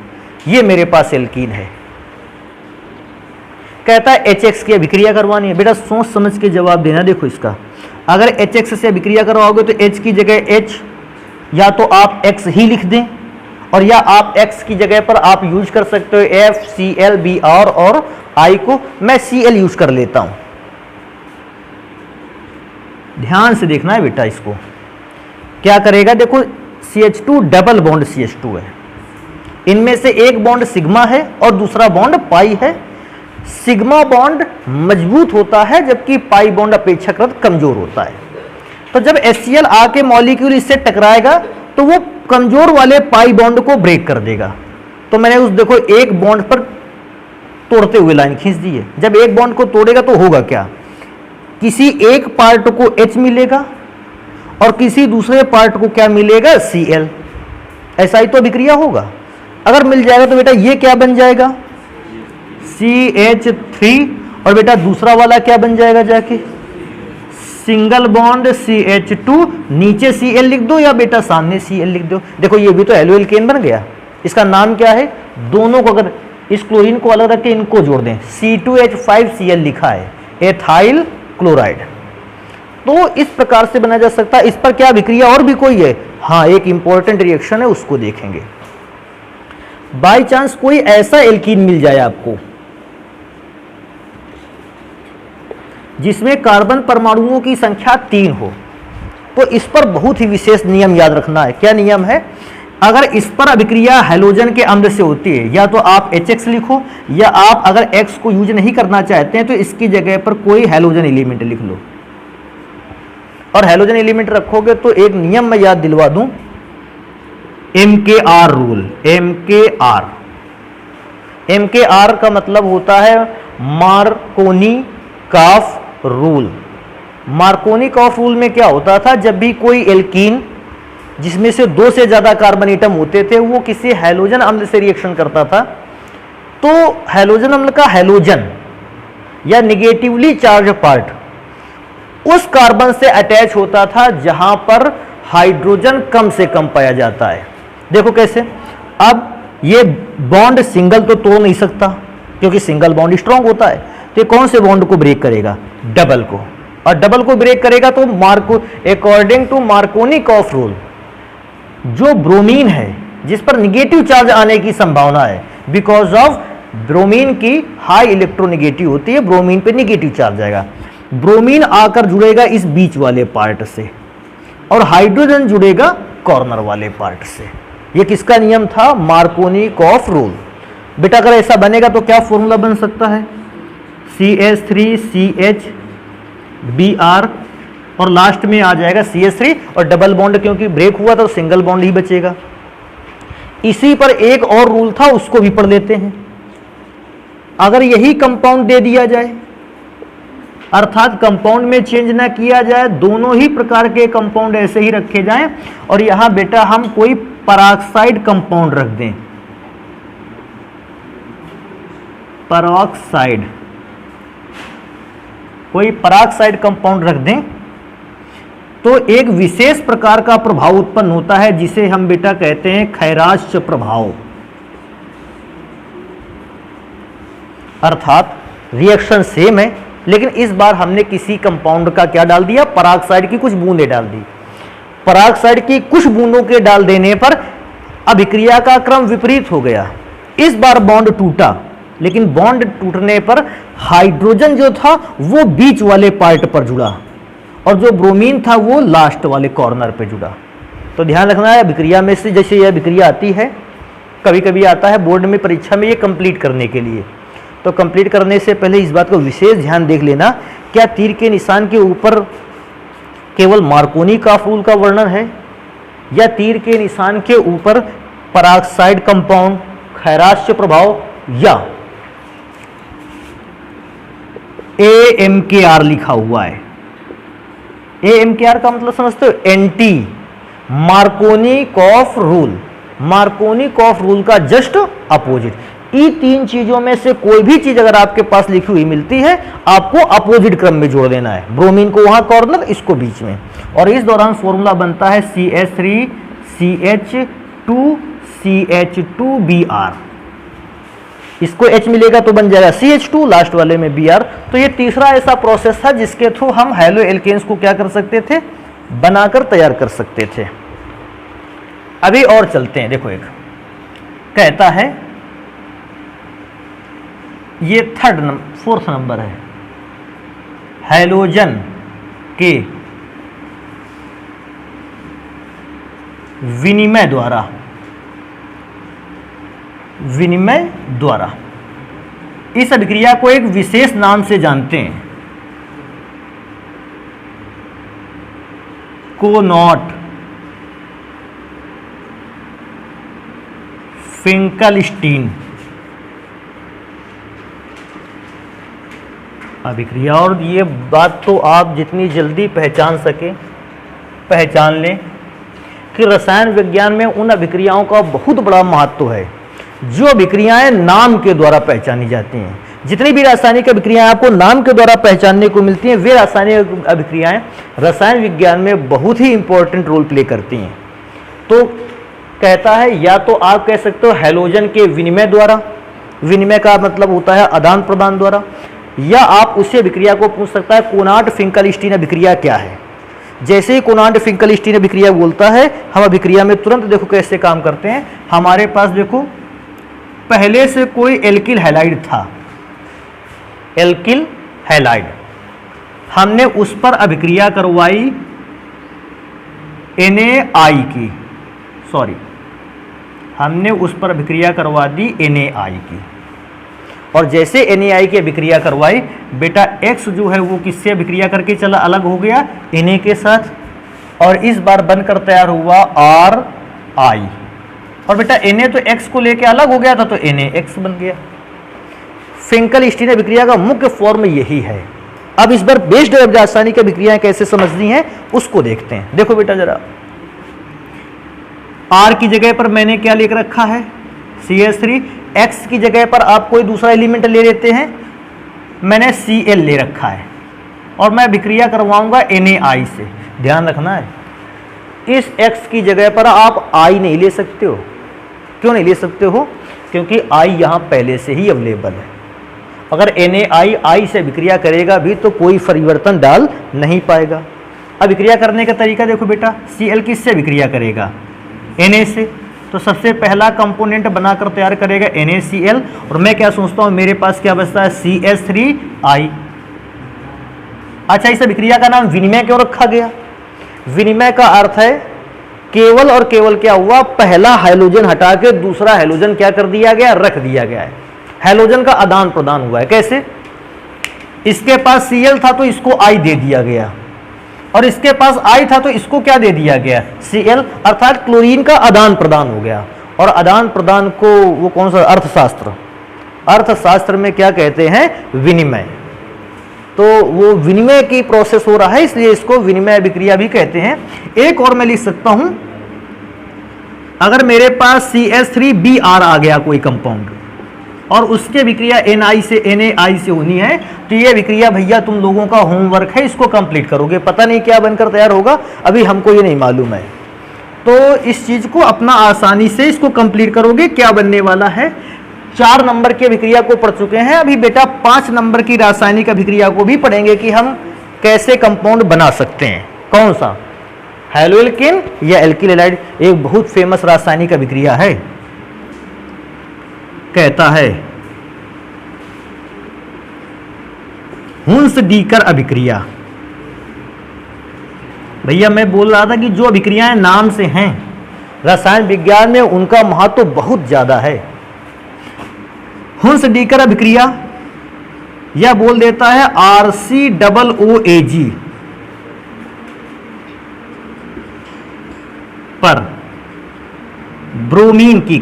ये मेरे पास एल्कीन है। कहता है HX की अभिक्रिया करवानी है। बेटा सोच समझ के जवाब देना। देखो इसका, अगर HX से अभिक्रिया करवाओगे तो H की जगह H, या तो आप X ही लिख दें और या आप X की जगह पर आप यूज कर सकते हो FClBr और I को मैं Cl यूज कर लेता हूं। ध्यान से देखना है बेटा, इसको क्या करेगा, देखो CH2 डबल बॉन्ड CH2 है, इनमें से एक बॉन्ड सिग्मा है और दूसरा बॉन्ड पाई है। सिग्मा बॉन्ड मजबूत होता है जबकि पाई बॉन्ड अपेक्षाकृत कमजोर होता है। तो जब HCl आके मॉलिक्यूल इससे टकराएगा तो वो कमजोर वाले पाई बॉन्ड को ब्रेक कर देगा। तो मैंने उस देखो एक बॉन्ड पर तोड़ते हुए लाइन खींच दी है। जब एक बॉन्ड को तोड़ेगा तो होगा क्या, किसी एक पार्ट को H मिलेगा और किसी दूसरे पार्ट को क्या मिलेगा, Cl। ऐसा ही तो अभिक्रिया होगा। अगर मिल जाएगा तो बेटा ये क्या बन जाएगा, CH3, और बेटा दूसरा वाला क्या बन जाएगा, जाके सिंगल बॉन्ड CH2, नीचे Cl लिख दो या बेटा सामने Cl लिख दो। देखो ये भी तो एल्योएल्केन बन गया। इसका नाम क्या है, दोनों को अगर इस क्लोरीन को अलग रख के इनको जोड़ दें, C2H5Cl लिखा है, एथाइल क्लोराइड। तो इस प्रकार से बनाया जा सकता है। इस पर क्या अभिक्रिया और भी कोई है, हाँ एक इंपॉर्टेंट रिएक्शन है, उसको देखेंगे। बाय चांस कोई ऐसा एल्कीन मिल जाए आपको जिसमें कार्बन परमाणुओं की संख्या 3 हो, तो इस पर बहुत ही विशेष नियम याद रखना है। क्या नियम है, अगर इस पर अभिक्रिया हैलोजन के अम्ल से होती है, या तो आप HX लिखो, या आप अगर X को यूज नहीं करना चाहते हैं तो इसकी जगह पर कोई हैलोजन एलिमेंट लिख लो। और हैलोजन एलिमेंट रखोगे तो एक नियम मैं याद दिलवा दूं, MKR रूल। MKR का मतलब होता है मार्कोनी-कॉफ रूल। मार्कोनी-कॉफ रूल में क्या होता था, जब भी कोई एल्कीन जिसमें से 2 से ज्यादा कार्बन एटम होते थे वो किसी हैलोजन अम्ल से रिएक्शन करता था, तो हैलोजन अम्ल का हैलोजन या निगेटिवली चार्ज पार्ट उस कार्बन से अटैच होता था जहां पर हाइड्रोजन कम से कम पाया जाता है। देखो कैसे, अब ये बॉन्ड सिंगल तो तोड़ नहीं सकता क्योंकि सिंगल बॉन्ड स्ट्रांग होता है, तो कौन से बॉन्ड को ब्रेक करेगा, डबल को। और डबल को ब्रेक करेगा तो अकॉर्डिंग टू मार्कोनी-कॉफ रूल, जो ब्रोमीन है जिस पर निगेटिव चार्ज आने की संभावना है, बिकॉज ऑफ ब्रोमीन की हाई इलेक्ट्रोनिगेटिव होती है, ब्रोमीन पे निगेटिव चार्ज आएगा। ब्रोमीन आकर जुड़ेगा इस बीच वाले पार्ट से और हाइड्रोजन जुड़ेगा कॉर्नर वाले पार्ट से। ये किसका नियम था, मार्कोनी-कॉफ रूल। बेटा अगर ऐसा बनेगा तो क्या फॉर्मूला बन सकता है, CH3CHBr और लास्ट में आ जाएगा CH3, और डबल बॉन्ड क्योंकि ब्रेक हुआ तो सिंगल बॉन्ड ही बचेगा। इसी पर एक और रूल था, उसको भी पढ़ लेते हैं। अगर यही कंपाउंड दे दिया जाए, अर्थात कंपाउंड में चेंज ना किया जाए, दोनों ही प्रकार के कंपाउंड ऐसे ही रखे जाएं, और यहां बेटा हम कोई पेरोक्साइड कंपाउंड रख दें, पेरोक्साइड, कोई पेरोक्साइड कंपाउंड रख दें, तो एक विशेष प्रकार का प्रभाव उत्पन्न होता है जिसे हम बेटा कहते हैं खैराश प्रभाव। अर्थात रिएक्शन सेम है, लेकिन इस बार हमने किसी कंपाउंड का क्या डाल दिया, पेरोक्साइड की कुछ बूंदें डाल दी। पेरोक्साइड की कुछ बूंदों के डाल देने पर अभिक्रिया का क्रम विपरीत हो गया। इस बार बॉन्ड टूटा, लेकिन बॉन्ड टूटने पर हाइड्रोजन जो था वो बीच वाले पार्ट पर जुड़ा और जो ब्रोमीन था वो लास्ट वाले कॉर्नर पे जुड़ा। तो ध्यान रखना है, अभिक्रिया में से जैसे यह अभिक्रिया आती है, कभी कभी आता है बोर्ड में परीक्षा में ये कंप्लीट करने के लिए, तो कंप्लीट करने से पहले इस बात को विशेष ध्यान देख लेना, क्या तीर के निशान के ऊपर केवल मार्कोनी-कॉफ रूल का वर्णन है या तीर के निशान के ऊपर पेरोक्साइड कंपाउंड, खैराश प्रभाव या AMKR लिखा हुआ है। AMKR का मतलब समझते हो, एंटी मार्कोनी-कॉफ रूल, मार्कोनी-कॉफ रूल का जस्ट अपोजिट। ये 3 चीजों में से कोई भी चीज अगर आपके पास लिखी हुई मिलती है, आपको अपोजिट क्रम में जोड़ देना है, ब्रोमीन को वहां कॉर्नर, इसको बीच में, और इस दौरान फॉर्मूला बनता है CH3CH2CH2Br। इसको H मिलेगा तो बन जाएगा CH2, लास्ट वाले में Br। तो ये तीसरा ऐसा प्रोसेस था जिसके थ्रू हम हैलो एल्केन्स को क्या कर सकते थे, बनाकर तैयार कर सकते थे। अभी और चलते हैं, देखो एक कहता है, ये फोर्थ नंबर है, हैलोजन के विनिमय द्वारा इस अभिक्रिया को एक विशेष नाम से जानते हैं, कोनॉट फिंकलस्टीन अभिक्रिया। और ये बात तो आप जितनी जल्दी पहचान सके पहचान लें कि रसायन विज्ञान में उन अभिक्रियाओं का बहुत बड़ा महत्व है जो अभिक्रियाएं नाम के द्वारा पहचानी जाती हैं। जितनी भी रासायनिक अभिक्रियाएं आपको नाम के द्वारा पहचानने को मिलती हैं, वे रासायनिक अभिक्रियाएं रसायन विज्ञान में बहुत ही इंपॉर्टेंट रोल प्ले करती हैं। तो कहता है, या तो आप कह सकते हो हैलोजन के विनिमय द्वारा, विनिमय का मतलब होता है आदान प्रदान द्वारा, या आप उसी अभिक्रिया को पूछ सकता है कोनाट फिंकलस्टीन अभिक्रिया क्या है। जैसे ही कोनाट फिंकलस्टीन अभिक्रिया बोलता है, हम अभिक्रिया में तुरंत देखो कैसे काम करते हैं। हमारे पास देखो पहले से कोई एल्किल हैलाइड था, एल्किल हैलाइड, हमने उस पर अभिक्रिया करवाई NaI की, सॉरी हमने उस पर अभिक्रिया करवा दी NaI की। और जैसे NaI की अभिक्रिया करवाई, बेटा X जो है वो किससे अभिक्रिया करके चला, अलग हो गया Na के साथ, और इस बार बनकर तैयार हुआ RI। और बेटा Na तो X को लेके अलग हो गया था, तो NaX बन गया। फिंकलस्टीन अभिक्रिया का मुख्य फॉर्म यही है। अब इस बार बेस्ड रासायनिक अभिक्रियाएं कैसे समझनी है उसको देखते हैं। देखो बेटा जरा, R की जगह पर मैंने क्या लिख रखा है, CH3। X की जगह पर आप कोई दूसरा एलिमेंट ले लेते हैं, मैंने Cl ले रखा है, और मैं अभिक्रिया करवाऊंगा NaI से। ध्यान रखना है, इस X की जगह पर आप I नहीं ले सकते हो। क्यों नहीं ले सकते हो? क्योंकि I यहाँ पहले से ही अवेलेबल है। अगर NaI I से अभिक्रिया करेगा भी तो कोई परिवर्तन डाल नहीं पाएगा। अभिक्रिया करने का तरीका देखो बेटा, Cl किससे अभिक्रिया करेगा, Na से, तो सबसे पहला कंपोनेंट बनाकर तैयार करेगा NaCl, और मैं क्या सोचता हूँ मेरे पास क्या बचता है, CH3I। अच्छा, इस अभिक्रिया का नाम विनिमय क्यों रखा गया? विनिमय का अर्थ है केवल और केवल क्या हुआ, पहला हाइड्रोजन हटा के दूसरा हाइड्रोजन क्या कर दिया गया, रख दिया गया है। हाइड्रोजन का आदान प्रदान हुआ है। कैसे? इसके पास Cl था तो इसको I दे दिया गया, और इसके पास I था तो इसको क्या दे दिया गया, Cl, अर्थात क्लोरीन का आदान प्रदान हो गया। और आदान प्रदान को वो कौन सा, अर्थशास्त्र, अर्थशास्त्र में क्या कहते हैं, विनिमय। तो वो विनिमय की प्रोसेस हो रहा है, इसलिए इसको विनिमय अभिक्रिया भी कहते हैं। एक और मैं लिख सकता हूं, अगर मेरे पास CH3Br आ गया कोई कंपाउंड, और उसके अभिक्रिया NaI से होनी है, तो ये अभिक्रिया भैया तुम लोगों का होमवर्क है, इसको कंप्लीट करोगे। पता नहीं क्या बनकर तैयार होगा, अभी हमको ये नहीं मालूम है, तो इस चीज को अपना आसानी से इसको कंप्लीट करोगे। क्या बनने वाला है, 4 नंबर की अभिक्रिया को पढ़ चुके हैं, अभी बेटा 5 नंबर की रासायनिक अभिक्रिया को भी पढ़ेंगे कि हम कैसे कंपाउंड बना सकते हैं। कौन सा, हैलोएल्केन या एल्किल हैलाइड। एक बहुत फेमस रासायनिक अभिक्रिया है, कहता है हुंस-डीकर अभिक्रिया। भैया मैं बोल रहा था कि जो अभिक्रियाएं नाम से हैं रसायन विज्ञान में, उनका महत्व बहुत ज्यादा है। हुंस-डीकर अभिक्रिया, यह बोल देता है RCOOAG पर ब्रोमीन की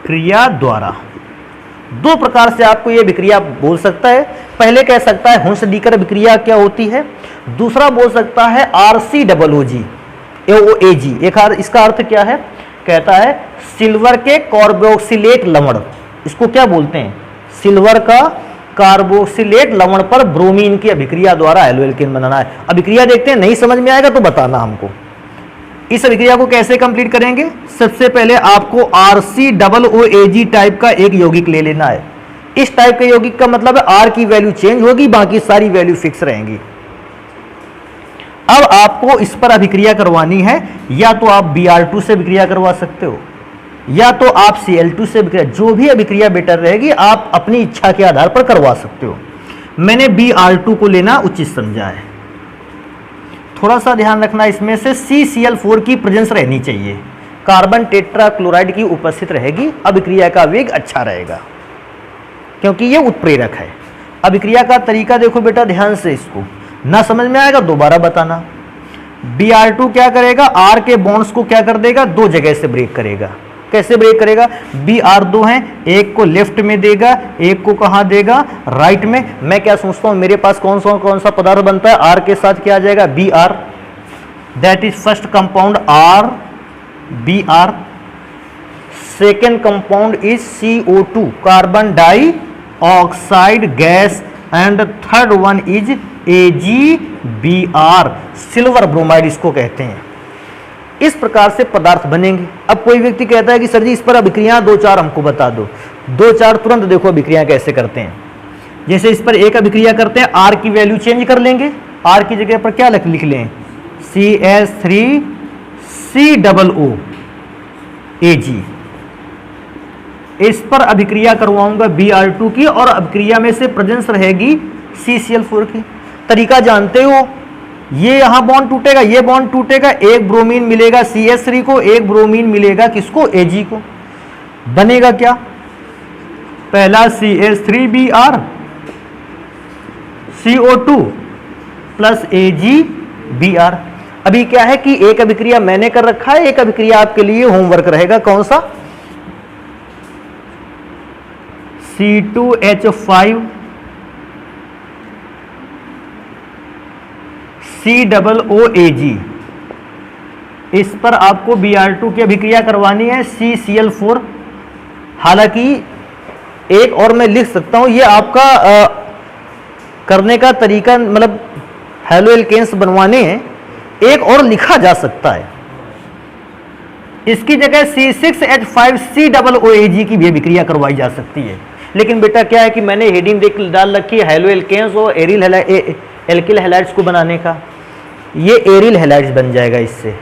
क्रिया द्वारा। 2 प्रकार से आपको यह अभिक्रिया बोल सकता है। पहले कह सकता है हुंस-डीकर अभिक्रिया क्या होती है, दूसरा बोल सकता है RCOOAG। इसका अर्थ क्या है, कहता है सिल्वर के कार्बोक्सिलेट लवण, इसको क्या बोलते हैं, सिल्वर का कार्बोक्सिलेट लवण पर ब्रोमीन की अभिक्रिया द्वारा हैलोएल्केन बनाना है। अभिक्रिया देखते हैं, नहीं समझ में आएगा तो बताना हमको। इस अभिक्रिया को कैसे कंप्लीट करेंगे, सबसे पहले आपको RCOOAG टाइप का एक यौगिक ले लेना है। इस टाइप के यौगिक का मतलब है R की वैल्यू चेंज होगी, बाकी सारी वैल्यू फिक्स रहेंगी। अब आपको इस पर अभिक्रिया करवानी है, या तो आप Br2 से अभिक्रिया करवा सकते हो, या तो आप Cl2 से अभिक्रिया, जो भी अभिक्रिया बेटर रहेगी आप अपनी इच्छा के आधार पर करवा सकते हो। मैंने Br2 को लेना उचित समझा है। थोड़ा सा ध्यान रखना, इसमें से CCl4 की प्रेजेंस रहनी चाहिए, कार्बन टेट्रा क्लोराइड की उपस्थित रहेगी, अभिक्रिया का वेग अच्छा रहेगा क्योंकि ये उत्प्रेरक है। अभिक्रिया का तरीका देखो बेटा ध्यान से, इसको ना समझ में आएगा दोबारा बताना। Br2 क्या करेगा, R के बॉन्ड्स को क्या कर देगा, दो जगह से ब्रेक करेगा। कैसे ब्रेक करेगा, Br2 है, एक को लेफ्ट में देगा, एक को कहां देगा, राइट में। मैं क्या सोचता हूं, मेरे पास कौन सा पदार्थ बनता है, R के साथ क्या आ जाएगा, Br, that is first compound R Br, second compound is CO2 carbon dioxide gas, and third one is AgBr silver bromide इसको कहते हैं। इस प्रकार से पदार्थ बनेंगे। अब कोई व्यक्ति कहता है कि सर जी इस पर अभिक्रिया 2-4 हमको बता दो, 2-4 तुरंत देखो अभिक्रिया कैसे करते हैं। जैसे इस पर एक अभिक्रिया करते हैं, R की वैल्यू चेंज कर लेंगे, R की जगह पर क्या लिख लें, CH3COO Ag। इस पर अभिक्रिया करवाऊंगा Br2 की, और अभिक्रिया में से प्रेजेंस रहेगी CCl4 की। तरीका जानते हो, ये यहां बॉन्ड टूटेगा, ये बॉन्ड टूटेगा, एक ब्रोमीन मिलेगा CH3 को, एक ब्रोमीन मिलेगा किसको, Ag को। बनेगा क्या, पहला CH3Br CO2 प्लस AgBr। अभी क्या है कि एक अभिक्रिया मैंने कर रखा है, एक अभिक्रिया आपके लिए होमवर्क रहेगा, कौन सा, C2H5 COOAg। इस पर आपको Br2 की अभिक्रिया करवानी है CCl4। हालांकि एक और मैं लिख सकता हूं, ये आपका करने का तरीका, मतलब हैलो एल्केन्स बनवाने हैं, एक और लिखा जा सकता है। इसकी जगह C6H5COOAg की भी अभिक्रिया करवाई जा सकती है। लेकिन बेटा क्या है कि मैंने हेडिंग डाल रखी है हैलो एल्केन्स और एल्किल हैलाइड्स को बनाने का, ये एरिल हैलाइड्स बन जाएगा इससे।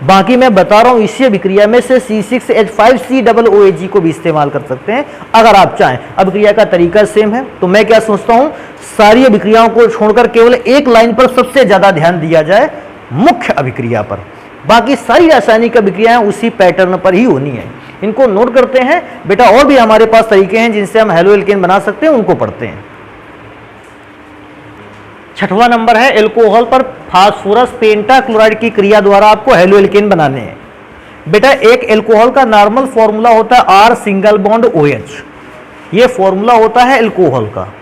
बाकी मैं बता रहा हूं इसी अभिक्रिया में से C6H5COOAg को भी इस्तेमाल कर सकते हैं अगर आप चाहें। अभिक्रिया का तरीका सेम है। तो मैं क्या सोचता हूं, सारी अभिक्रियाओं को छोड़कर केवल एक लाइन पर सबसे ज्यादा ध्यान दिया जाए, मुख्य अभिक्रिया पर। बाकी सारी रासायनिक अभिक्रियाएं उसी पैटर्न पर ही होनी है। इनको नोट करते हैं बेटा। और भी हमारे पास तरीके हैं जिनसे हम हैलो एल्केन बना सकते हैं, उनको पढ़ते हैं। छठवां नंबर है, एल्कोहल पर फास्फोरस पेंटाक्लोराइड की क्रिया द्वारा आपको हैलो एल्केन बनाने हैं। बेटा एक एल्कोहल का नॉर्मल फॉर्मूला होता है R सिंगल बॉन्ड OH, ये फॉर्मूला होता है एल्कोहल का।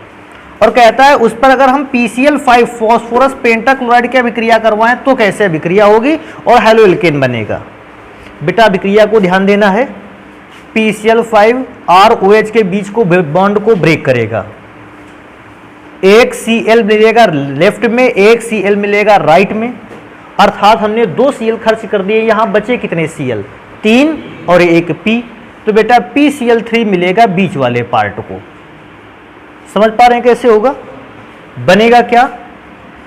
और कहता है उस पर अगर हम PCl5 फास्फोरस पेंटाक्लोराइड की अभिक्रिया करवाएं तो कैसे अभिक्रिया होगी और हैलो एल्केन बनेगा। बेटा अभिक्रिया को ध्यान देना है, PCl5 R OH के बीच को बॉन्ड को ब्रेक करेगा। एक Cl मिलेगा लेफ्ट में, एक Cl मिलेगा राइट में, अर्थात हमने 2 Cl खर्च कर दिए, यहां बचे कितने Cl, 3 और एक P। तो बेटा PCl3 मिलेगा बीच वाले पार्ट को। समझ पा रहे हैं कैसे होगा, बनेगा क्या,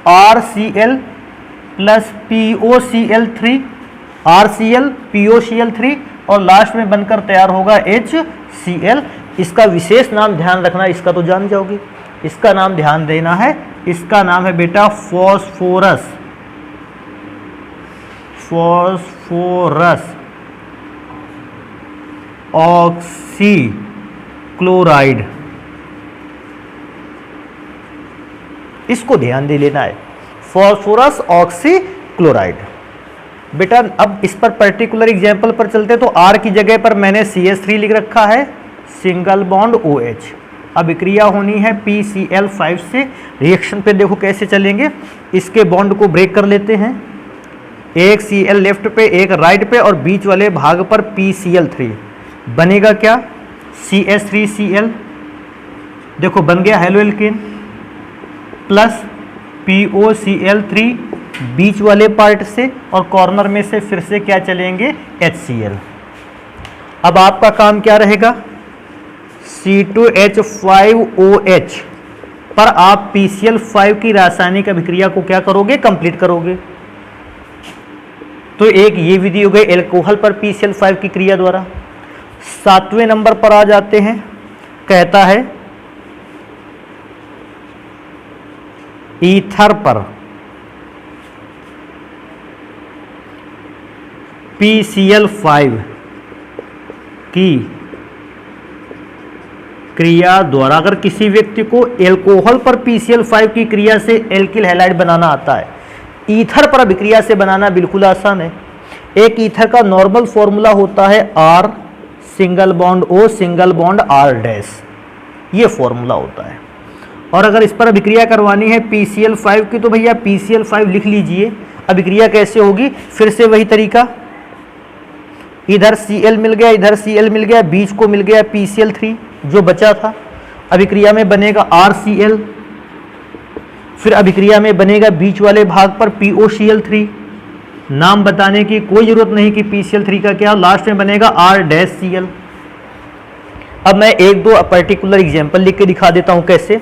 RCl plus POCl3, RCl POCl3 और लास्ट में बनकर तैयार होगा HCl। इसका विशेष नाम ध्यान रखना, इसका तो जान जाओगे, इसका नाम ध्यान देना है। इसका नाम है बेटा फॉस्फोरस ऑक्सीक्लोराइड। इसको ध्यान दे लेना है, फॉस्फोरस ऑक्सीक्लोराइड। बेटा अब इस पर पर्टिकुलर एग्जांपल पर चलते हैं। तो R की जगह पर मैंने CH3 लिख रखा है, सिंगल बॉन्ड OH। अभिक्रिया होनी है PCl5 से। रिएक्शन पे देखो कैसे चलेंगे, इसके बॉन्ड को ब्रेक कर लेते हैं, एक Cl लेफ्ट पे, एक राइट पे, और बीच वाले भाग पर PCl3। बनेगा क्या, CH3Cl, देखो बन गया हैलो एल्केन, प्लस POCl3 बीच वाले पार्ट से, और कॉर्नर में से फिर से क्या चलेंगे, HCl। अब आपका काम क्या रहेगा, C2H5OH पर आप PCl5 की रासायनिक अभिक्रिया को क्या करोगे, कंप्लीट करोगे। तो एक ये विधि हो गई एल्कोहल पर PCl5 की क्रिया द्वारा। 7वें नंबर पर आ जाते हैं, कहता है ईथर पर PCl5 की क्रिया द्वारा अगर किसी व्यक्ति को एल्कोहल पर PCl5 की क्रिया से एल्किल हैलाइड बनाना आता है, ईथर पर अभिक्रिया से बनाना बिल्कुल आसान है। एक ईथर का नॉर्मल फॉर्मूला होता है R single bond O single bond R dash, ये फॉर्मूला होता है। और अगर इस पर अभिक्रिया करवानी है PCl5 की तो भैया PCl5 लिख लीजिए। अभिक्रिया कैसे होगी, फिर से वही तरीका, इधर Cl मिल गया, इधर Cl मिल गया, बीच को मिल गया PCl3 जो बचा था। अभिक्रिया में बनेगा RCl, फिर अभिक्रिया में बनेगा बीच वाले भाग पर POCl3। नाम बताने की कोई जरूरत नहीं कि PCl3 का क्या, लास्ट में बनेगा R-Cl। अब मैं एक दो पर्टिकुलर एग्जांपल लिख के दिखा देता हूं कैसे।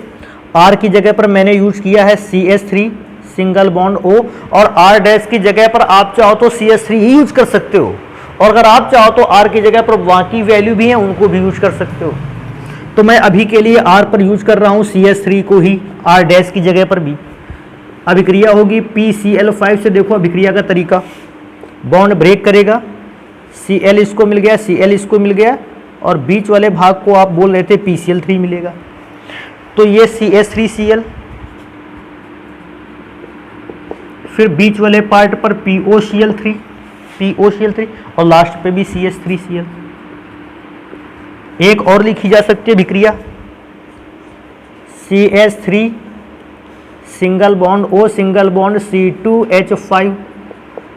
R की जगह पर मैंने यूज किया है CH3 सिंगल बॉन्ड O, और R- की जगह पर आप चाहो तो CH3 ही यूज कर सकते हो, और अगर आप चाहो तो R की जगह पर बाकी वैल्यू भी है उनको भी यूज कर सकते हो। तो मैं अभी के लिए R पर यूज कर रहा हूँ CH3 को ही, R- की जगह पर भी। अभिक्रिया होगी PCl5 से, देखो अभिक्रिया का तरीका, बॉन्ड ब्रेक करेगा, Cl इसको मिल गया, Cl इसको मिल गया, और बीच वाले भाग को आप बोल रहे थे PCl3 मिलेगा। तो ये CH3Cl, फिर बीच वाले पार्ट पर POCl3 और लास्ट पे भी CH3Cl। एक और लिखी जा सकती है अभिक्रिया, CH3 single bond O single bond C2H5,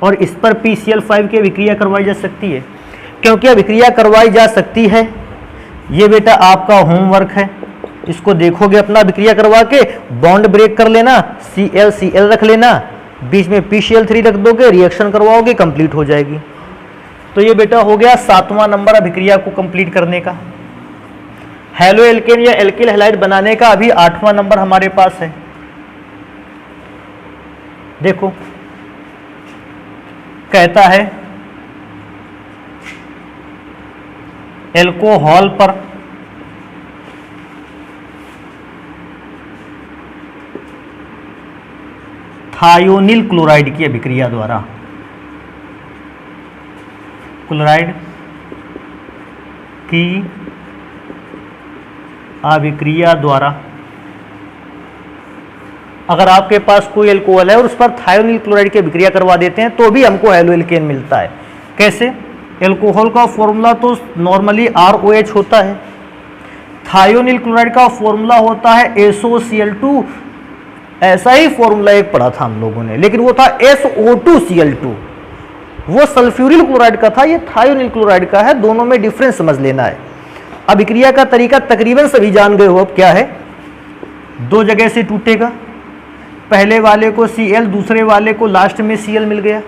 और इस पर PCl5 की अभिक्रिया करवाई जा सकती है। क्योंकि अभिक्रिया करवाई जा सकती है, ये बेटा आपका होमवर्क है, इसको देखोगे अपना, अभिक्रिया करवा के बॉन्ड ब्रेक कर लेना, Cl रख लेना, बीच में PCl3 रख दोगे, रिएक्शन करवाओगे, कंप्लीट हो जाएगी। तो ये बेटा हो गया 7वां नंबर अभिक्रिया को कंप्लीट करने का। हैलो एल्केन या एल्किल हैलाइड बनाने का अभी 8वां नंबर हमारे पास है। देखो कहता है एल्कोहल पर थायोनिल क्लोराइड की अभिक्रिया द्वारा, क्लोराइड की अभिक्रिया द्वारा अगर आपके पास कोई एल्कोहल है और उस पर थायोनिल क्लोराइड की अभिक्रिया करवा देते हैं तो भी हमको हैलो एल्केन मिलता है। कैसे, एल्कोहल का फॉर्मूला तो नॉर्मली ROH होता है, थायोनिल क्लोराइड का फॉर्मूला होता है SOCl2। ऐसा ही फॉर्मूला एक पढ़ा था हम लोगों ने, लेकिन वो था SO2Cl2, वो सल्फ्यूरिल क्लोराइड का था, ये थायोनिल क्लोराइड का है। दोनों में डिफरेंस समझ लेना है। अभिक्रिया का तरीका तकरीबन सभी जान गए हो। अब क्या है, दो जगह से टूटेगा, पहले वाले को Cl, दूसरे वाले को लास्ट में Cl मिल गया,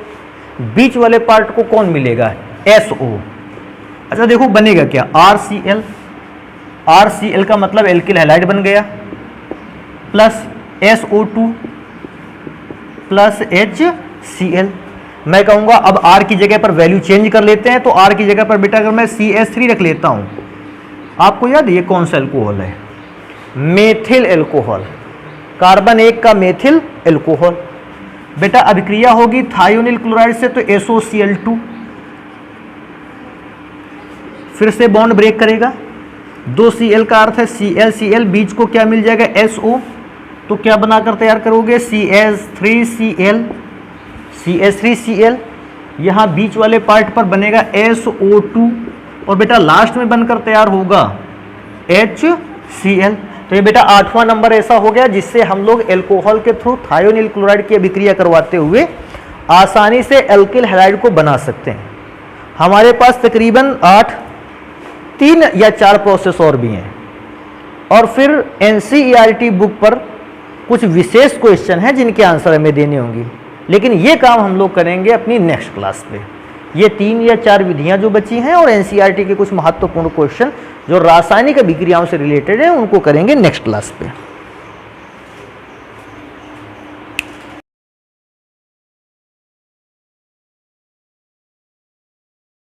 बीच वाले पार्ट को कौन मिलेगा, SO। अच्छा देखो बनेगा क्या, RCl, RCl का मतलब एल्किल हैलाइड बन गया, प्लस SO2 प्लस HCl। मैं कहूँगा अब R की जगह पर वैल्यू चेंज कर लेते हैं, तो R की जगह पर बेटा अगर मैं CH3 रख लेता हूँ, आपको याद है ये कौन सा एल्कोहल है, मेथिल एल्कोहल, कार्बन 1 का मेथिल एल्कोहल। बेटा अभिक्रिया होगी थायोनिल क्लोराइड से, तो SOCl2, फिर से बॉन्ड ब्रेक करेगा, 2 Cl का अर्थ है Cl, बीच को क्या मिल जाएगा, SO, तो क्या बनाकर तैयार करोगे, CH3Cl, यहाँ बीच वाले पार्ट पर बनेगा SO2, और बेटा लास्ट में बनकर तैयार होगा HCl। तो ये बेटा 8वां नंबर ऐसा हो गया जिससे हम लोग एल्कोहल के थ्रू थायोनिल क्लोराइड की अभिक्रिया करवाते हुए आसानी से एल्किल हैलाइड को बना सकते हैं। हमारे पास तकरीबन 3 या 4 प्रोसेस और भी हैं, और फिर NCERT बुक पर कुछ विशेष क्वेश्चन हैं जिनके आंसर हमें देने होंगे, लेकिन ये काम हम लोग करेंगे अपनी नेक्स्ट क्लास पे। ये 3 या 4 विधियां जो बची हैं और NCERT के कुछ महत्वपूर्ण क्वेश्चन जो रासायनिक अभिक्रियाओं से रिलेटेड है उनको करेंगे नेक्स्ट क्लास पे।